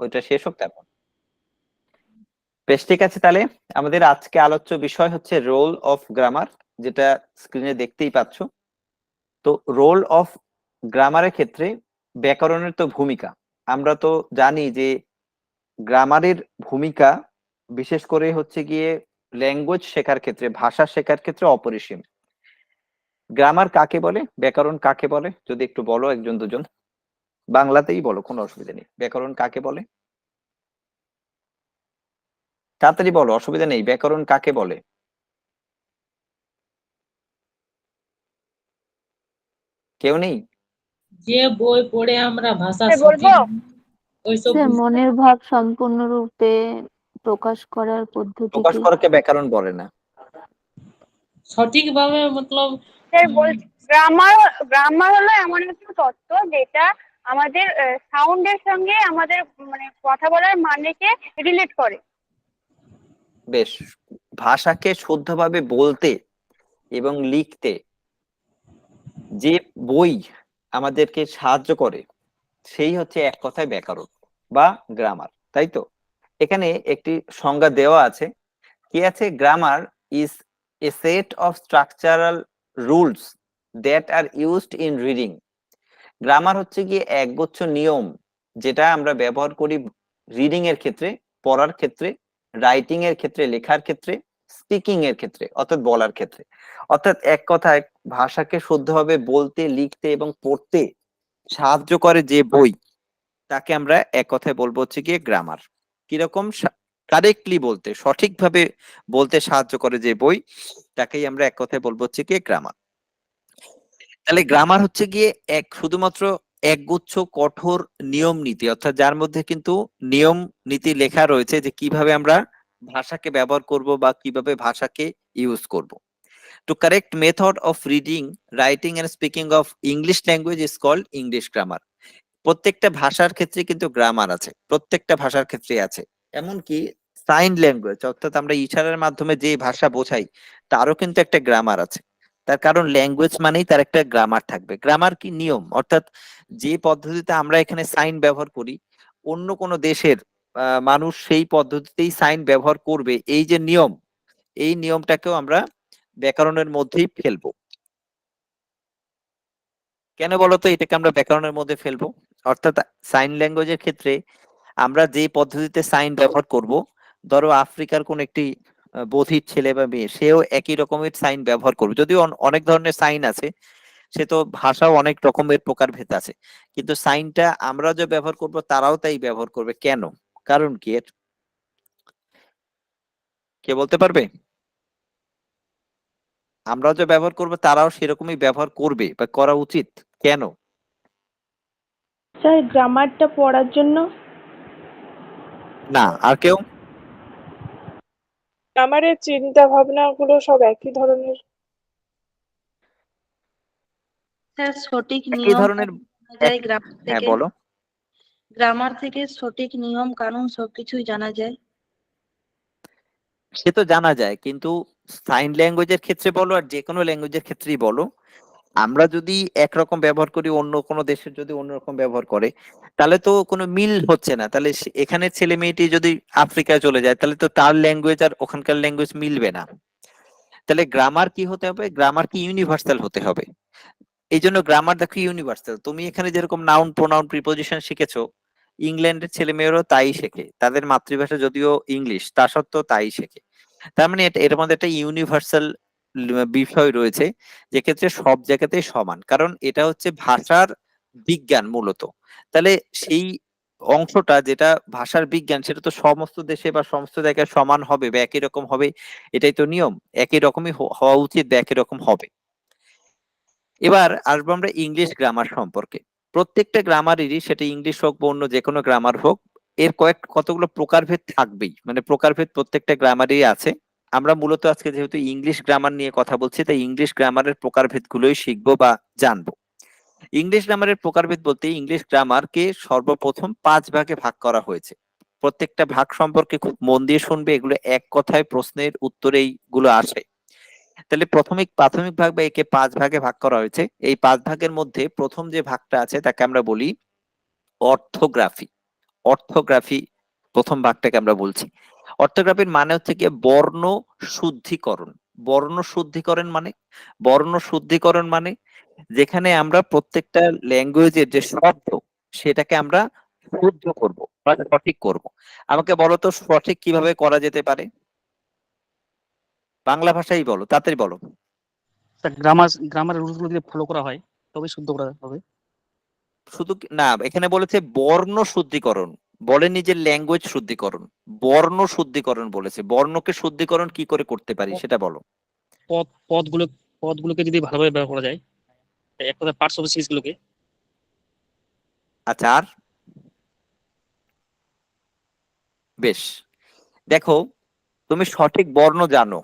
ওইটা শেষ হোক তারপর। বেশ, ঠিক আছে। তাহলে আমাদের আজকে আলোচ্য বিষয় হচ্ছে রোল অফ গ্রামার, যেটা স্ক্রিনে দেখতেই পাচ্ছ। তো রোল অফ গ্রামারের ক্ষেত্রে ব্যাকরণের তো ভূমিকা, আমরা তো জানি যে গ্রামারের ভূমিকা বিশেষ করে হচ্ছে গিয়ে ল্যাঙ্গুয়েজ শেখার ক্ষেত্রে, ভাষা শেখার ক্ষেত্রে অপরিসীম। গ্রামার কাকে বলে, ব্যাকরণ কাকে বলে, যদি একটু বলো একজন দুজন, বাংলাতেই বলো, কোনো অসুবিধা নেই। ব্যাকরণ কাকে বলে? তাড়াতাড়ি বলো, অসুবিধা নেই। ব্যাকরণ কাকে বলে? কেউ নেই? যে বই পড়ে আমরা ভাষা বলবো? ওইসব মনের ভাব সম্পূর্ণরূপে প্রকাশ করার পদ্ধতি। প্রকাশ করাকে ব্যাকরণ বলে না। সঠিকভাবে মতলব গ্রামার গ্রামার হলো এমন একটা তত্ত্ব যেটা আমাদের সাউন্ডের সঙ্গে আমাদের মানে কথা বলার মানেকে রিলেট করে। বেশ, ভাষাকে শুদ্ধভাবে বলতে এবং লিখতে যে বই আমাদেরকে সাহায্য করে সেই হচ্ছে এক কথায় ব্যাকরণ বা গ্রামার, তাই তো? এখানে একটি সংজ্ঞা দেওয়া আছে, কি আছে? Grammar is a set of structural rules that are used in reading. Grammar হচ্ছে গিয়ে একগুচ্ছ নিয়ম যেটা আমরা ব্যবহার করি রিডিং এর ক্ষেত্রে, পড়ার ক্ষেত্রে, রাইটিং এর ক্ষেত্রে, লেখার ক্ষেত্রে, স্পিকিং এর ক্ষেত্রে, অর্থাৎ বলার ক্ষেত্রে। অর্থাৎ এক কথায় ভাষাকে শুদ্ধভাবে বলতে, লিখতে এবং পড়তে সাহায্য করে যে বই, তাকে আমরা এক কথায় বলবো হচ্ছে গিয়ে গ্রামার। কিরকম? কারেক্টলি বলতে, সঠিকভাবে বলতে সাহায্য করে যে বই, তাকেই আমরা এক কথায় বলবো হচ্ছে গিয়ে গ্রামার। তাহলে গ্রামার হচ্ছে গিয়ে শুধুমাত্র একগুচ্ছ কঠোর নিয়ম নীতি, অর্থাৎ যার মধ্যে কিন্তু নিয়ম নীতি লেখা রয়েছে যে কিভাবে আমরা ভাষাকে ব্যবহার করব বা কিভাবে ভাষাকে ইউজ করব। To correct method of reading, writing and speaking of English language is called English grammar. প্রত্যেকটা ভাষার ক্ষেত্রে কিন্তু গ্রামার আছে, প্রত্যেকটা ভাষার ক্ষেত্রে আছে। এমনকি সাইন ল্যাঙ্গুয়েজ, অর্থাৎ আমরা ইশারার মাধ্যমে যে ভাষা বোঝাই, তারও কিন্তু একটা গ্রামার আছে। তার কারণ ল্যাঙ্গুয়েজ মানেই তার একটা গ্রামার থাকবে। গ্রামার কি? নিয়ম। অর্থাৎ যে পদ্ধতিতে আমরা এখানে সাইন ব্যবহার করি, অন্য কোনো দেশের মানুষ সেই পদ্ধতিতেই সাইন ব্যবহার করবে, এই যে নিয়ম, এই নিয়মটাকেও আমরা ব্যাকরণের মধ্যেই ফেলবো। কেন বলতো এটাকে আমরা ব্যাকরণের মধ্যে ফেলবো? অর্থাৎ সাইন ল্যাঙ্গুয়েজের ক্ষেত্রে আমরা যে পদ্ধতিতে সাইন ব্যবহার করব, ধরো আফ্রিকার কোন একটি বধির ছেলে বা মেয়ে, সেও একই রকমের সাইন ব্যবহার করবে। যদিও অনেক ধরনের সাইন আছে, সে তো ভাষাও অনেক রকমের প্রকারভেদ আছে, কিন্তু সাইনটা আমরা যে ব্যবহার করব তারাও তাই ব্যবহার করবে। কেন? কারণ কি এর? কে বলতে পারবে? আমরা যে ব্যবহার করব তারাও সেরকমই ব্যবহার করবে বা করা উচিত। কেন? স্যার গ্রামারটা পড়ার জন্য। না, আর কেউ? গ্রামারের চিন্তা ভাবনা গুলো সব একই ধরনের। স্যার সঠিক একই নিয়ম ধরনের। যায় গ্রামার হ্যাঁ থেকে। বলো। গ্রামার থেকে সঠিক নিয়ম কানুন সবকিছুই জানা যায়। সে তো জানা যায়, কিন্তু সাইন ল্যাঙ্গুয়েজের ক্ষেত্রে বলো আর যে কোনো ল্যাঙ্গুয়েজের ক্ষেত্রেই বলো, আমরা যদি একরকম ব্যবহার করি, অন্য কোনো দেশের যদি অন্যরকম ব্যবহার করে, তাহলে তো কোনো মিল হচ্ছে না। তাহলে এখানে ছেলে মেয়েটি যদি আফ্রিকায় চলে যায়, তাহলে তো তার ল্যাঙ্গুয়েজ আর ওখানকার ল্যাঙ্গুয়েজ মিলবে না। তাহলে গ্রামার কি হতে হবে? গ্রামার কি ইউনিভার্সাল হতে হবে। এই জন্য গ্রামার দেখো ইউনিভার্সাল। তুমি এখানে যেরকম নাউন, প্রোনাউন, প্রিপোজিশন শিখেছো, ইংল্যান্ডের ছেলে মেয়েরাও তাই শেখে। তাদের মাতৃভাষা যদিও ইংলিশ, তা সত্ত্বেও তাই শেখে। তার মানে এর মধ্যে একটা ইউনিভার্সাল বিষয় রয়েছে, যে ক্ষেত্রে সব জায়গাতেই সমান, কারণ এটা হচ্ছে ভাষার বিজ্ঞান মূলত। তাহলে সেই অংশটা যেটা ভাষার বিজ্ঞান, সেটা তো সমস্ত দেশে বা সমস্ত জায়গায় সমান হবে বা একই রকম হবে, এটাই তো নিয়ম। একই রকমই হওয়া উচিত বা একই রকম হবে। এবার আসবো আমরা ইংলিশ গ্রামার সম্পর্কে। প্রত্যেকটা গ্রামারেরই, সেটা ইংলিশ হোক বা অন্য যে কোনো গ্রামার হোক, এর কতগুলো প্রকারভেদ থাকবেই, মানে প্রকারভেদ প্রত্যেকটা গ্রামারেই আছে। আমরা মূলত আজকে যেহেতু ইংলিশ গ্রামার নিয়ে কথা বলছি, তাই ইংলিশ গ্রামারের প্রকারভেদ গুলোই শিখবো বা জানবো। ইংলিশ গ্রামারের প্রকারভেদ বলতে ইংলিশ গ্রামারকে সর্বপ্রথম 5 ভাগে ভাগ করা হয়েছে। প্রত্যেকটা ভাগ সম্পর্কে খুব মন দিয়ে শুনবে, এগুলো এক কথায় প্রশ্নের উত্তরেই গুলো আসে। তাহলে প্রাথমিক ভাগ বা একে 5 ভাগে ভাগ করা হয়েছে। এই 5 ভাগের মধ্যে প্রথম যে ভাগটা আছে তাকে আমরা বলি অর্থোগ্রাফি। অর্থোগ্রাফি প্রথম ভাগটাকে আমরা বলছি। অর্থোগ্রাফির মানে হচ্ছে গিয়ে বর্ণ শুদ্ধিকরণ। বর্ণ শুদ্ধিকরণ মানে যেখানে আমরা প্রত্যেকটা ল্যাঙ্গুয়েজের যে শব্দ সেটাকে আমরা শুদ্ধ করব বা সঠিক করব। আমাকে বলো তো সঠিক কিভাবে করা যেতে পারে? বাংলা ভাষাই বলো, তাড়াতাড়ি বলো। গ্রামারের রুলস গুলো যদি ফলো করা হয় তবে শুদ্ধ করা হবে। শুধু না, এখানে বলেছে বর্ণ শুদ্ধিকরণ, বলেনি যে ল্যাঙ্গুয়েজ শুদ্ধিকরণ, বর্ণ শুদ্ধিকরণ বলেছে। বর্ণকে শুদ্ধিকরণ কি করে করতে পারি সেটা বলো। পদ পদগুলো পদগুলোকে যদি ভালোভাবে ব্যবহার করা যায়, এক কথায় পার্টস অফ স্পিচ গুলোকে। আচ্ছা, আর বেশ, দেখো তুমি সঠিক বর্ণ জানো,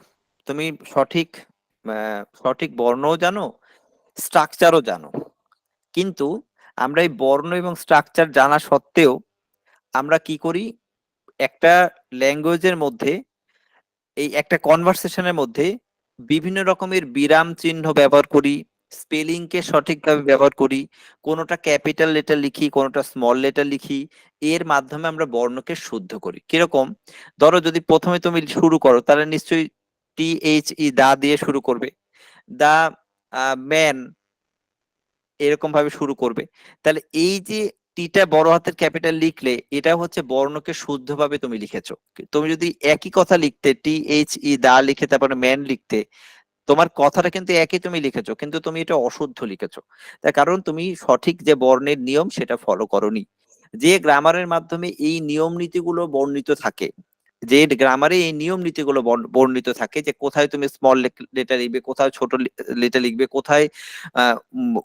তুমি সঠিক সঠিক বর্ণও জানো, স্ট্রাকচারও জানো, কিন্তু আমরা এই বর্ণ এবং স্ট্রাকচার জানা সত্ত্বেও আমরা কি করি, একটা ল্যাঙ্গুয়েজের মধ্যে, এই একটা কনভারসেশনের মধ্যে বিভিন্ন রকমের বিরাম চিহ্ন ব্যবহার করি, স্পেলিং কে সঠিকভাবে ব্যবহার করি, কোনোটা ক্যাপিটাল লেটার লিখি, কোনোটা স্মল লেটার লিখি, এর মাধ্যমে আমরা বর্ণকে শুদ্ধ করি। কিরকম, ধরো যদি প্রথমে তুমি শুরু করো তাহলে নিশ্চয়ই THE দা দিয়ে শুরু করবে, দা ম্যান, এরকম ভাবে শুরু করবে। তাহলে এই যে টিটা বড় হাতের ক্যাপিটাল লিখলে এটা হচ্ছে বর্ণকে শুদ্ধভাবে তুমি লিখেছো। তুমি যদি একই কথা লিখতে THE দা লিখে তারপরে ম্যান লিখতে, তোমার কথাটা কিন্তু একই তুমি লিখেছো, কিন্তু তুমি এটা অশুদ্ধ লিখেছো। তার কারণ তুমি সঠিক যে বর্ণের নিয়ম সেটা ফলো করোনি। যে গ্রামারের মাধ্যমে এই নিয়ম নীতিগুলো বর্ণিত থাকে, যে গ্রামারে এই নিয়ম নীতিগুলো বর্ণিত থাকে, যে কোথায় তুমি স্মল লেটার লিখবে, কোথায় ছোট লেটার লিখবে, কোথায়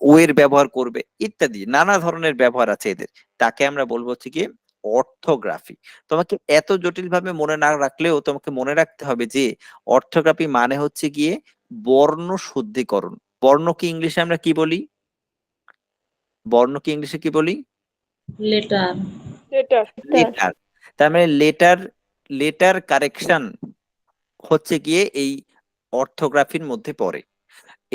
ও এর ব্যবহার করবে, ইত্যাদি নানা ধরনের ব্যবহার আছে এদের, তাকে আমরা বলবো হচ্ছে কি অর্থোগ্রাফি। তোমাকে এত জটিল ভাবে মনে না রাখলেও তোমাকে মনে রাখতে হবে যে অর্থোগ্রাফি মানে হচ্ছে গিয়ে বর্ণ শুদ্ধিকরণ। বর্ণকে ইংলিশে আমরা কি বলি? বর্ণকে ইংলিশে কি বলি? লেটার। লেটার। লেটার। তার মানে লেটার কারেকশন হচ্ছে গিয়ে এই অর্থোগ্রাফির মধ্যে পড়ে।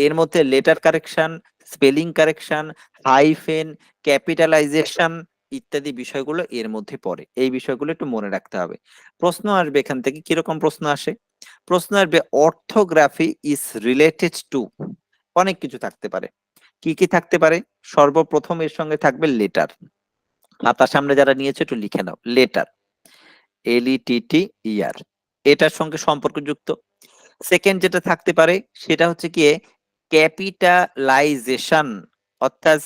এর মধ্যে letter correction, spelling correction, hyphen, capitalisation ইত্যাদি বিষয়গুলো এর মধ্যে পড়ে। এই বিষয়গুলো একটু মনে রাখতে হবে। প্রশ্ন আসবে এখান থেকে, কিরকম প্রশ্ন আসে? প্রশ্ন আসবে অর্থোগ্রাফি ইজ রিলেটেড টু, অনেক কিছু থাকতে পারে। কি কি থাকতে পারে? সর্বপ্রথম এর সঙ্গে থাকবে লেটার। খাতার সামনে যারা নিয়েছে একটু লিখে নাও, লেটার, LETTER, এটার সঙ্গে সম্পর্কযুক্ত। সেকেন্ড যেটা থাকতে পারে সেটা হচ্ছে কি ক্যাপিটালাইজেশন, অর্থাৎ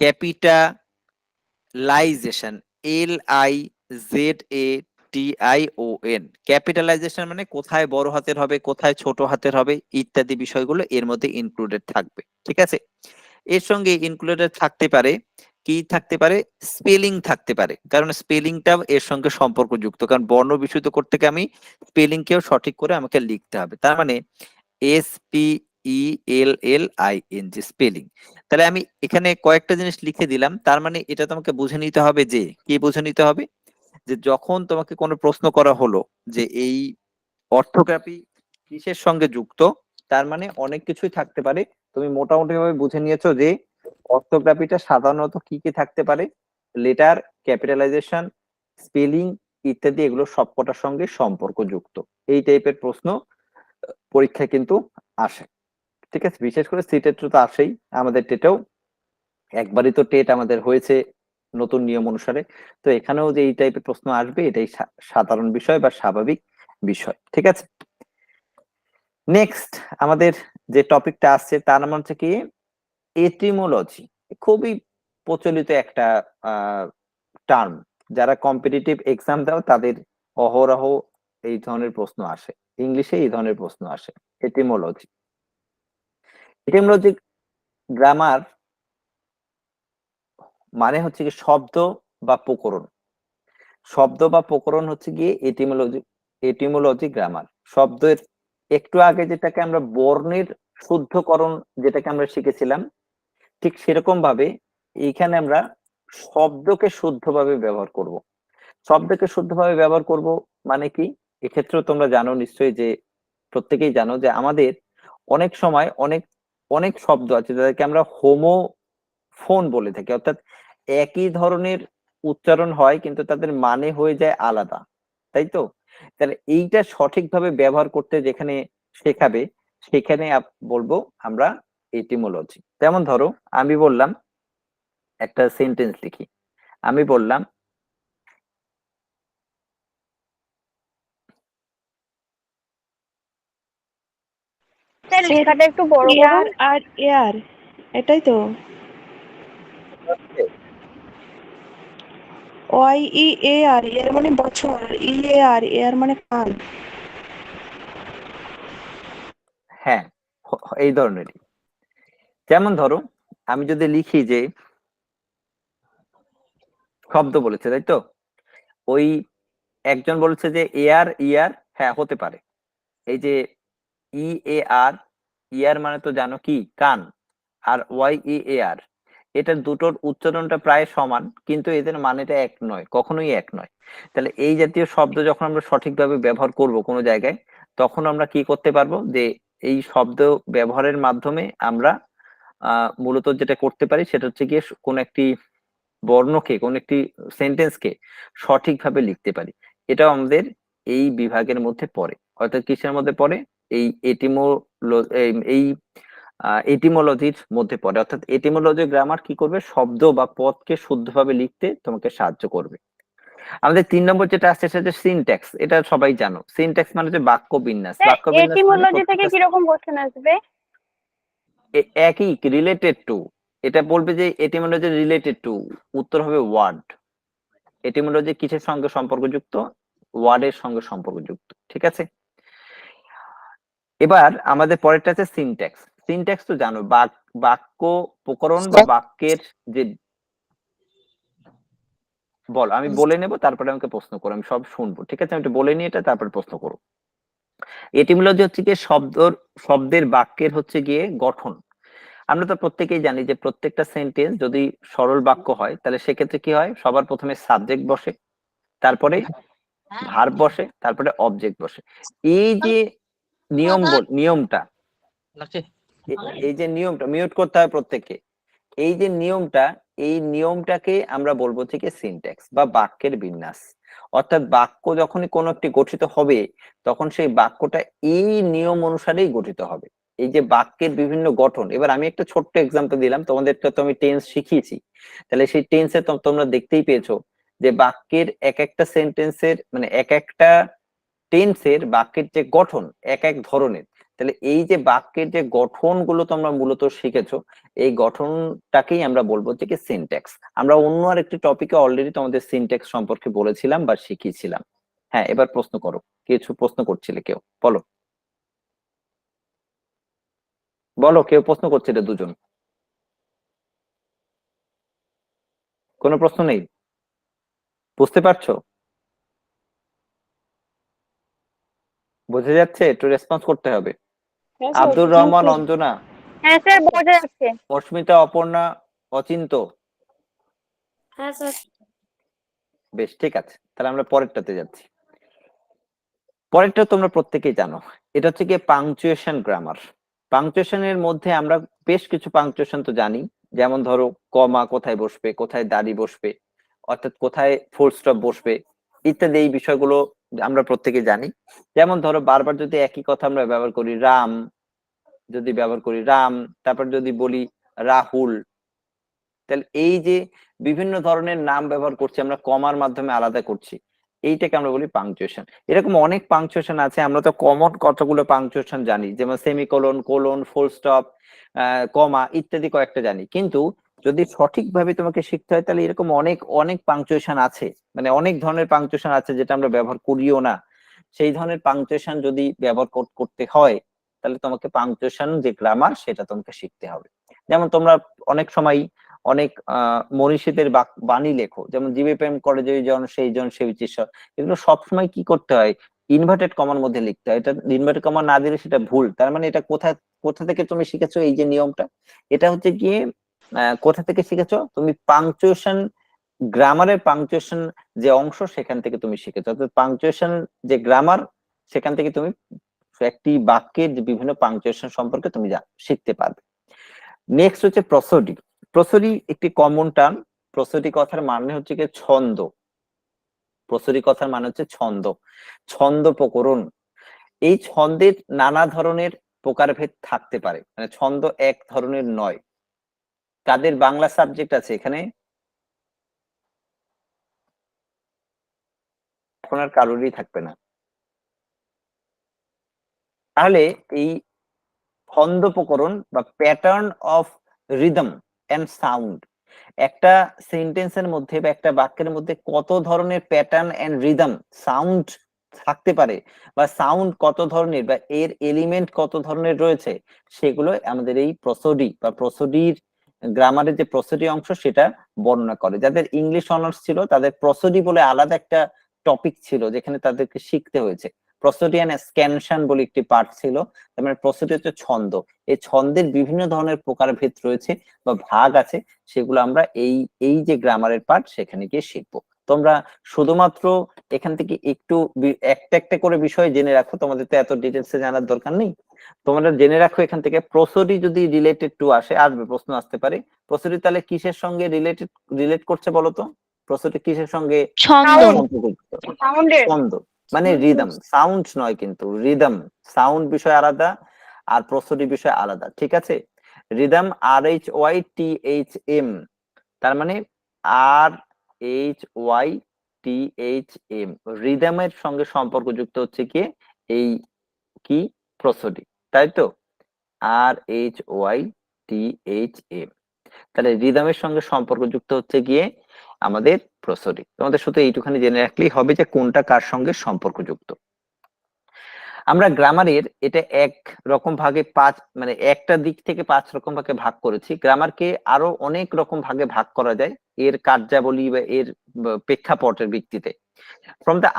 CAPITALIZATION, ক্যাপিটালাইজেশন মানে কোথায় বড় হাতের হবে, কোথায় ছোট হাতের হবে, ইত্যাদি বিষয়গুলো এর মধ্যে ইনক্লুডেড থাকবে। ঠিক আছে, এর সঙ্গে ইনক্লুডেড থাকতে পারে কি, থাকতে পারে স্পেলিং থাকতে পারে, কারণ স্পেলিংটাও এর সঙ্গে সম্পর্কযুক্ত, কারণ বর্ণ বিশুদ্ধ করতে গিয়ে আমি স্পেলিং কেও সঠিক করে আমাকে লিখতে হবে। তার মানে SPELLING, স্পেলিং। তাহলে আমি এখানে কয়েকটা জিনিস লিখে দিলাম, তার মানে এটা তোমাকে বুঝে নিতে হবে যে, কি বুঝে নিতে হবে, যে যখন তোমাকে কোনো প্রশ্ন করা হলো যে এই অর্থোগ্রাফি কিসের সঙ্গে যুক্ত, তার মানে অনেক কিছুই থাকতে পারে। তুমি মোটামুটি ভাবে বুঝে নিয়েছো যে অর্থোগ্রাফিটা সাধারণত কি কি থাকতে পারে, লেটার, ক্যাপিটালাইজেশন, স্পেলিং ইত্যাদি, এগুলো সবকটার সঙ্গে সম্পর্কযুক্ত। এই টাইপের প্রশ্ন পরীক্ষায় কিন্তু আসে। ঠিক আছে, বিশেষ করে সিটেট তো আসেই, আমাদের টেটেও একবারই তো টেট আমাদের হয়েছে নতুন নিয়ম অনুসারে, তো এখানেও যে এই টাইপের প্রশ্ন আসবে এটাই সাধারণ বিষয় বা স্বাভাবিক বিষয়। ঠিক আছে, নেক্সট আমাদের যে টপিকটা আসছে তার নাম হচ্ছে কি এটিমোলজি। খুবই প্রচলিত একটা টার্ম, যারা কম্পিটিটিভ এক্সাম দাও তাদের অহরহ এই ধরনের প্রশ্ন আসে, ইংলিশে এই ধরনের প্রশ্ন আসে। এটিমোলজি, এটিমোলজি গ্রামার মানে হচ্ছে কি শব্দ বা প্রকরণ। শব্দ বা প্রকরণ হচ্ছে গিয়ে এটিমোলজি গ্রামার। শব্দের একটু আগে যেটাকে আমরা বর্ণের শুদ্ধকরণ যেটাকে আমরা শিখেছিলাম, ঠিক সেরকম ভাবে এইখানে আমরা শব্দকে শুদ্ধভাবে ব্যবহার করব। শব্দকে শুদ্ধভাবে ব্যবহার করব মানে কি, এক্ষেত্রেও তোমরা জানো নিশ্চয়ই যে, প্রত্যেকেই জানো যে আমাদের অনেক সময় অনেক অনেক শব্দ আছে যাদেরকে আমরা হোমোফোন বলে থাকি, অর্থাৎ একই ধরনের উচ্চারণ হয় কিন্তু তাদের মানে হয়ে যায় আলাদা, তাই তো? তাহলে এইটা সঠিকভাবে ব্যবহার করতে যেখানে শেখাবে সেখানে বলবো আমরা এটিমোলজি। যেমন ধরো আমি বললাম একটা সেন্টেন্স লিখি, আমি বললাম স্যার লেখাটা একটু বড় করুন। এয়ার আর এয়ার, এটাই তো। OIEAR, এর মানে বছর, EAR, এয়ার মানে কাল। হ্যাঁ, এই ধরনেরই। যেমন ধরো আমি যদি লিখি যে শব্দ বলেছে, তাই তো? ওই একজন বলেছে যে এয়ার ইয়ার, হ্যাঁ হতে পারে। এই যে EAR, ইয়ার মানে তো জানো কি কান, আর YEAR এটার দুটোর উচ্চারণটা প্রায় সমান কিন্তু এদের মানেটা এক নয়, কখনোই এক নয়। তাহলে এই জাতীয় শব্দ যখন আমরা সঠিকভাবে ব্যবহার করব কোনো জায়গায়, তখন আমরা কি করতে পারবো যে এই শব্দ ব্যবহারের মাধ্যমে আমরা মূলত যেটা করতে পারি সেটা হচ্ছে গিয়ে কোন একটি বর্ণকে, কোন একটি সেন্টেন্সকে সঠিকভাবে লিখতে পারি। এটাও আমাদের এই বিভাগের মধ্যে পড়ে। অর্থাৎ কিসের মধ্যে পড়ে? এই এই এটিমোলজির মধ্যে পড়ে। অর্থাৎ এটিমোলজি গ্রামার কি করবে? শব্দ বা পদকে শুদ্ধভাবে লিখতে তোমাকে সাহায্য করবে। আমাদের 3 নম্বর যেটা আসছে সেটা হচ্ছে সিনট্যাক্স। এটা সবাই জানো, সিনট্যাক্স মানে হচ্ছে বাক্য বিন্যাস। স্যার বাক্য বিন্যাস মানে এটিমোলজি থেকে প্রত্যেকটা কিরকম কোশ্চেন আসবে? একই, রিলেটেড টু। এটা বলবে যে এটিমোলজি রিলেটেড টু, উত্তর হবে ওয়ার্ড। এটিমোলজি কিসের সঙ্গে সম্পর্কযুক্ত? ওয়ার্ডের সঙ্গে সম্পর্কযুক্ত, ঠিক আছে? এবার আমাদের পরেরটা আছে সিনট্যাক্স। সিনট্যাক্স তো জানো, বাক্য প্রকরণ বা বাক্যের যে, বল আমি বলে নেব তারপরে আমাকে প্রশ্ন করো, আমি সব শুনবো, ঠিক আছে? আমি একটু বলে নিয়ে এটা তারপরে প্রশ্ন করো। এটিমোলজি হচ্ছে গিয়ে শব্দের বাক্যের হচ্ছে গিয়ে গঠন। আমরা তো প্রত্যেকেই জানি যে প্রত্যেকটা সেন্টেন্স যদি সরল বাক্য হয় তাহলে সেক্ষেত্রে কি হয়? সবার প্রথমে সাবজেক্ট বসে, তারপরে ভার্ব বসে, তারপরে অবজেক্ট বসে। এই যে নিয়মটা, লাগছে। এই যে নিয়মটা, মিউট করতে হয় প্রত্যেককে। এই যে নিয়মটা, এই নিয়মটাকে আমরা বলবো থেকে সিনট্যাক্স বা বাক্যের বিন্যাস। অর্থাৎ বাক্য যখনই কোনো একটি গঠিত হবে তখন সেই বাক্যটা এই নিয়ম অনুসারেই গঠিত হবে। এই যে বাক্যের বিভিন্ন গঠন, এবার আমি একটা ছোট্ট এক্সাম্পল দিলাম, তোমাদেরকে তো আমি টেন্স শিখিয়েছি, তাহলে সেই টেন্সে তোমরা দেখতেই পেয়েছো যে বাক্যের এক একটা সেন্টেন্সের মানে এক একটা টেন্সের বাক্যের যে গঠন এক এক ধরনের। তাহলে এই যে বাক্যের যে গঠনগুলো তোমরা মূলত শিখেছো, এই গঠনটাকেই আমরা বলবো যে সিনট্যাক্স। আমরা অন্য আর একটি টপিকে অলরেডি তোমাদের সিনট্যাক্স সম্পর্কে বলেছিলাম বা শিখিয়েছিলাম। হ্যাঁ, এবার প্রশ্ন করো, কিছু প্রশ্ন করছিলে কেউ, বলো বলো, কেউ প্রশ্ন করছিলে দুজন? কোনো প্রশ্ন নেই? বুঝতে পারছো? বুঝে যাচ্ছে? একটু রেসপন্স করতে হবে। হ্যাঁ স্যার, আব্দুর রহমান, অঞ্জনা, হ্যাঁ স্যার বোঝা যাচ্ছে। অস্মিতা, অপর্ণা, অচিন্ত। হ্যাঁ স্যার। বেশ, ঠিক আছে, তাহলে আমরা পরেরটাতে যাচ্ছি। পরেরটা তোমরা প্রত্যেকেই জানো, এটা হচ্ছে গিয়ে পাংচুয়েশন গ্রামার। পাংচুয়েশনের মধ্যে আমরা বেশ কিছু পাংচুয়েশন তো জানি, যেমন ধরো কমা কোথায় বসবে, কোথায় দাড়ি বসবে, অর্থাৎ কোথায় ফুল স্টপ বসবে ইত্যাদি, এই বিষয়গুলো আমরা প্রত্যেকে জানি। যেমন ধরো বারবার যদি একই কথা আমরা ব্যবহার করি, রাম, যদি ব্যবহার করি রাম, তারপর যদি বলি রাহুল, তাহলে এই যে বিভিন্ন ধরনের নাম ব্যবহার করছি আমরা, কমার মাধ্যমে আলাদা করছি, এইটাকে আমরা বলি পাংচুয়েশন। এরকম অনেক পাংচুয়েশন আছে, আমরা তো কমন কতগুলো পাংচুয়েশন জানি, যেমন সেমিকোলন, কোলন, ফুল স্টপ, কমা ইত্যাদি কয়েকটা জানি। কিন্তু যদি সঠিকভাবে তোমাকে শিখতে হয় তাহলে এরকম অনেক অনেক পাংচুয়েশন আছে, মানে অনেক ধরনের পাংচুয়েশন আছে যেটা আমরা ব্যবহার করিও না। সেই ধরনের পাংচুয়েশন যদি ব্যবহার করতে হয় তাহলে তোমাকে পাংচুয়েশন যে গ্রামার সেটা তোমাকে শিখতে হবে। যেমন তোমরা অনেক সময় অনেক মনীষীদের বাণী লেখো, যেমন জীবে প্রেম করে যে জন সেই জন সে ঈশ্বর, এগুলো সবসময় কি করতে হয়? ইনভার্টেড কমার মধ্যে লিখতে হয়। এটা ইনভার্টেড কমা না দিলে সেটা ভুল। তার মানে এটা কোথা থেকে তুমি শিখেছো এই যে নিয়মটা? এটা হচ্ছে গিয়ে কোথা থেকে শিখেছো? তুমি পাংচুয়েশন গ্রামারের পাংচুয়েশন যে অংশ সেখান থেকে তুমি শিখেছো। অর্থাৎ পাংচুয়েশন যে গ্রামার সেখান থেকে তুমি একটি বাক্যের যে বিভিন্ন পাংচুয়েশন সম্পর্কে তুমি শিখতে পারবে। নেক্সট হচ্ছে প্রসোডি। প্রসোডি একটি কমন টার্ম। প্রসোডি কথার মানে হচ্ছে কি ছন্দ। প্রসোডি কথার মানে হচ্ছে ছন্দ, ছন্দ প্রকরণ। এই ছন্দের নানা ধরনের প্রকারভেদ থাকতে পারে, মানে ছন্দ এক ধরনের নয়। কাদের বাংলা সাবজেক্ট আছে এখানে? এখন আর কারোরই থাকবে না। তাহলে এই ছন্দ প্রকরণ বা pattern of rhythm and sound, একটা সেন্টেন্সের মধ্যে বা একটা বাক্যের মধ্যে কত ধরনের প্যাটার্ন এন্ড রিদম সাউন্ড থাকতে পারে, বা সাউন্ড কত ধরনের বা এর এলিমেন্ট কত ধরনের রয়েছে, সেগুলো আমাদের এই প্রসোডি বা প্রসোডির গ্রামারের যে প্রসোডি অংশ সেটা বর্ণনা করে। যাদের ইংলিশ অনার্স ছিল তাদের প্রসোডি বলে আলাদা একটা টপিক ছিল যেখানে তাদেরকে শিখতে হয়েছে। প্রসোডি এন্ড স্ক্যানশন বলে একটি পার্ট ছিল। তার মানে প্রসোডি হচ্ছে ছন্দ। এই ছন্দের বিভিন্ন ধরনের প্রকারভেদ রয়েছে বা ভাগ আছে, সেগুলো আমরা এই এই যে গ্রামারের পার্ট সেখানে গিয়ে শিখবো। তোমরা শুধুমাত্র এখান থেকে একটু একটা একটা করে বিষয় জেনে রাখো, তোমাদের তো এত ডিটেলসে জানার দরকার নেই। তোমরা জেনে রাখো এখান থেকে প্রসোডি যদি রিলেটেড টু আসবে, প্রশ্ন আসতে পারে। প্রসোডি তাহলে কিসের সঙ্গে রিলেট করছে বলো তো? প্রসোডি কিসের সঙ্গে ছন্দ। সম্পর্কিত? সাউন্ডের। ছন্দ মানে রিদম, সাউন্ড নয় কিন্তু রিদম। সাউন্ড বিষয় আলাদা আর প্রসোডি বিষয় আলাদা, ঠিক আছে? রিদম RHYTHM, তার মানে RHYTHM, রিদমের সঙ্গে সম্পর্কযুক্ত হচ্ছে কি এই কি প্রসোডি, তাই তো? RHYTHM, তাহলে রিদমের সঙ্গে সম্পর্কযুক্ত হচ্ছে গিয়ে আমাদের প্রসোডি। তোমাদের শুধু এইটুখানি জেনে রাখলেই হবে যে কোনটা কার সঙ্গে সম্পর্কযুক্ত। আমরা গ্রামারের এটা এক রকম ভাগে মানে একটা দিক থেকে 5 রকম ভাগে ভাগ করেছি। গ্রামারকে আরো অনেক রকম ভাগে ভাগ করা যায় এর কার্যাবলী বা এর প্রেক্ষাপটের ভিত্তিতে। From the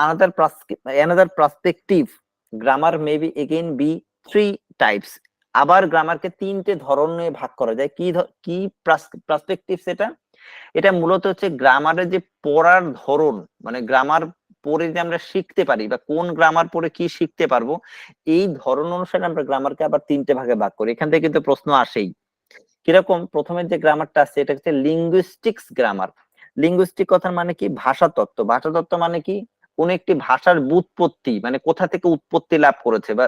another perspective, grammar may be again be 3 types. আবার গ্রামারকে 3টে ধরনে ভাগ করা যায়। কি পার্সপেক্টিভ সেটা? এটা মূলত হচ্ছে গ্রামারের যে পড়ার ধরন, মানে গ্রামার পড়ে যে আমরা শিখতে পারি বা কোন গ্রামার পড়ে কি শিখতে পারবো, এই ধরন অনুসারে আমরা গ্রামারকে আবার 3টে ভাগে ভাগ করি। এখান থেকে কিন্তু প্রশ্ন আসেই। কিরকম? প্রথমের যে গ্রামারটা আছে এটা হচ্ছে লিঙ্গুইস্টিক্স গ্রামার। লিঙ্গুইস্টিক কথার মানে কি? ভাষাতত্ত্ব। ভাষাতত্ত্ব মানে কি? কোন একটি ভাষার ব্যুৎপত্তি, মানে কোথা থেকে উৎপত্তি লাভ করেছে বা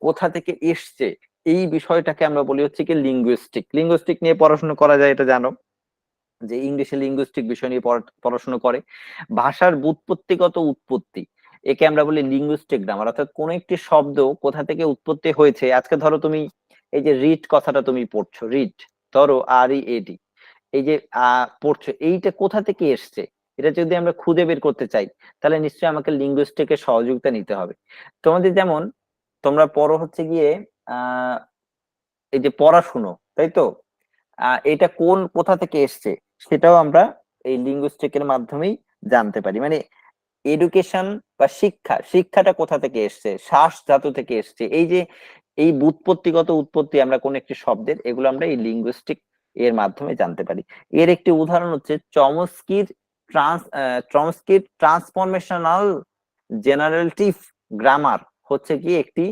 কোথা থেকে এসছে, এই বিষয়টাকে আমরা বলি হচ্ছে কি লিঙ্গুইস্টিক। লিঙ্গুইস্টিক নিয়ে পড়াশোনা করা যায়, এটা জানো যে ইংলিশে লিঙ্গুইস্টিক বিষয় নিয়ে পড়াশোনা করে। ভাষার ব্যুৎপত্তিগত উৎপত্তি, একে আমরা বলি লিঙ্গুইস্টিক গ্রামার। অর্থাৎ কোন একটি শব্দ কোথা থেকে উৎপত্তি হয়েছে। আজকে ধরো তুমি এই যে রিড কথাটা তুমি পড়ছো, রিড, ধরো READ, এই যে পড়ছো, এইটা কোথা থেকে এসছে এটা যদি আমরা খুঁজে বের করতে চাই, তাহলে নিশ্চয়ই আমাকে লিঙ্গুইস্টিকের সহযোগিতা নিতে হবে। তোমাদের যেমন তোমরা পড়ো হচ্ছে গিয়ে এই যে পড়াশুনো, তাই তো? এটা কোথা থেকে এসছে সেটাও আমরা এই লিঙ্গুইস্টিকের মাধ্যমেই জানতে পারি। মানে এডুকেশন বা শিক্ষাটা কোথা থেকে এসছে, শ্বাস ধাতু থেকে এসছে, এই যে এই ব্যুৎপত্তিগত উৎপত্তি আমরা কোন একটি শব্দের, এগুলো আমরা এই লিঙ্গুইস্টিক এর মাধ্যমে জানতে পারি। এর একটি উদাহরণ হচ্ছে চমস্কির ট্রান্সফরমেশনাল জেনারেটিভ গ্রামার হচ্ছে কি একটি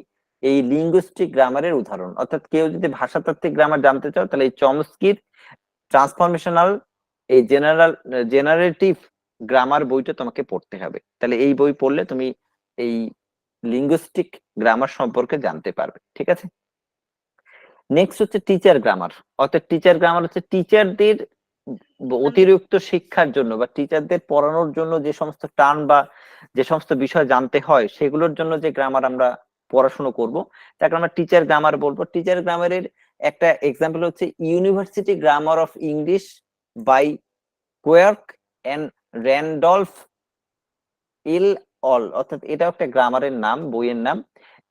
এই লিঙ্গুইস্টিক গ্রামারের উদাহরণ। অর্থাৎ কেউ যদি ভাষাতাত্ত্বিক গ্রামার জানতে চাও তাহলে এই চমস্কির ট্রান্সফরমেশনাল এই জেনারেটিভ গ্রামার বইটা তোমাকে পড়তে হবে। তাহলে এই বই পড়লে তুমি এই লিঙ্গুইস্টিক গ্রামার সম্পর্কে জানতে পারবে, ঠিক আছে? নেক্সট হচ্ছে টিচার গ্রামার। অর্থাৎ টিচার গ্রামার হচ্ছে টিচারদের অতিরিক্ত শিক্ষার জন্য বা টিচারদের পড়ানোর জন্য যে সমস্ত টার্ম বা যে সমস্ত বিষয় জানতে হয় সেগুলোর জন্য যে গ্রামার আমরা পড়াশোনা করব তাকে আমরা টিচার গ্রামার বলবো। টিচার গ্রামারের একটা এক্সাম্পল হচ্ছে university grammar of English by Quirk and Randolph et al. অর্থাৎ এটা একটা গ্রামারের নাম, বইয়ের নাম।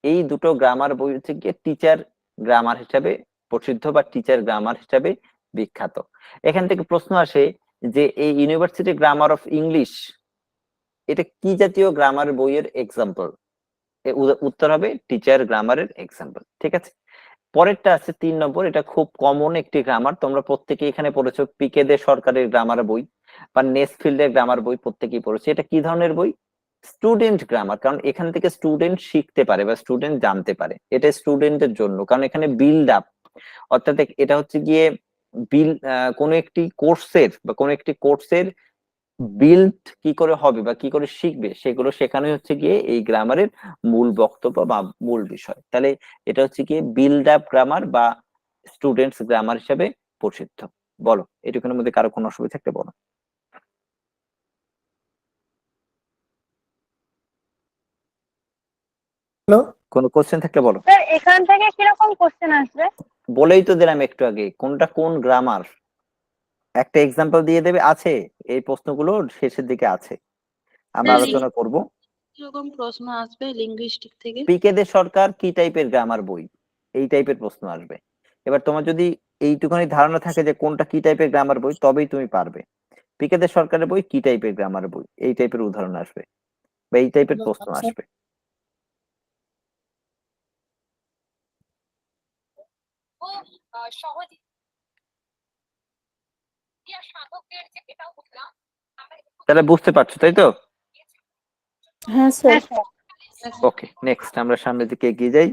এই দুটো গ্রামার বই হচ্ছে গিয়ে টিচার গ্রামার হিসাবে প্রসিদ্ধ বা টিচার গ্রামার হিসাবে বিখ্যাত। এখান থেকে প্রশ্ন আসে যে এই ইউনিভার্সিটি গ্রামার অফ ইংলিশ এটা কি জাতীয় গ্রামার বইয়ের এক্সাম্পল? উত্তর হবে টিচার গ্রামারের এক্সাম্পল, ঠিক আছে? পরেরটা আছে 3 নম্বর, এটা খুব কমন একটি গ্রামার, তোমরা প্রত্যেকে এখানে পড়েছো, পিকে দে সরকারের গ্রামার বই বা নেসফিল্ডের গ্রামার বই প্রত্যেকেই পড়েছো। এটা কি ধরনের বই? স্টুডেন্ট গ্রামার, কারণ এখান থেকে স্টুডেন্ট শিখতে পারে বা স্টুডেন্ট জানতে পারে, এটা স্টুডেন্টের জন্য, কারণ এখানে বিল্ড আপ অর্থাৎ এটা হচ্ছে গিয়ে বিল কোন একটি কোর্সের বা কোন একটি কোর্সের বিল্ড কি করে হবে বা কি করে শিখবে সেগুলো শেখানোই হচ্ছে গিয়ে এই গ্রামারের মূল বক্তব্য বা মূল বিষয়। তাহলে এটা হচ্ছে গিয়ে বিল্ড আপ গ্রামার বা স্টুডেন্টস গ্রামার হিসেবে প্রসিদ্ধ। বলো, এটুকুনের মধ্যে কারো কোনো অসুবিধা থাকলে বলো। কোনো কোশ্চেন থাকলে বলো। স্যার এখান থেকে কিরকম কোশ্চেন আসবে? বলেই তো দিলাম একটু আগে কোনটা কোন গ্রামার, একটা এক্সাম্পল দিয়ে দেবে। আছে এই প্রশ্নগুলো শেষের দিকে আছে, আমরা স্যার, আলোচনা করব। কিরকম প্রশ্ন আসবে লিঙ্গুইস্টিক থেকে? পিকে দে সরকার কি টাইপের গ্রামার বই, এই টাইপের প্রশ্ন আসবে। এবার তোমার যদি এইটুখানি ধারণা থাকে যে কোনটা কি টাইপের গ্রামার বই, তবেই তুমি পারবে। পিকে দে সরকারের বই কি টাইপের গ্রামার বই, এই টাইপের উদাহরণ আসবে বা এই টাইপের প্রশ্ন আসবে। তাহলে বুঝতে পারছো তাই তো? হ্যাঁ স্যার। ওকে, নেক্সট আমরা সামনের দিকে এগিয়ে যাই।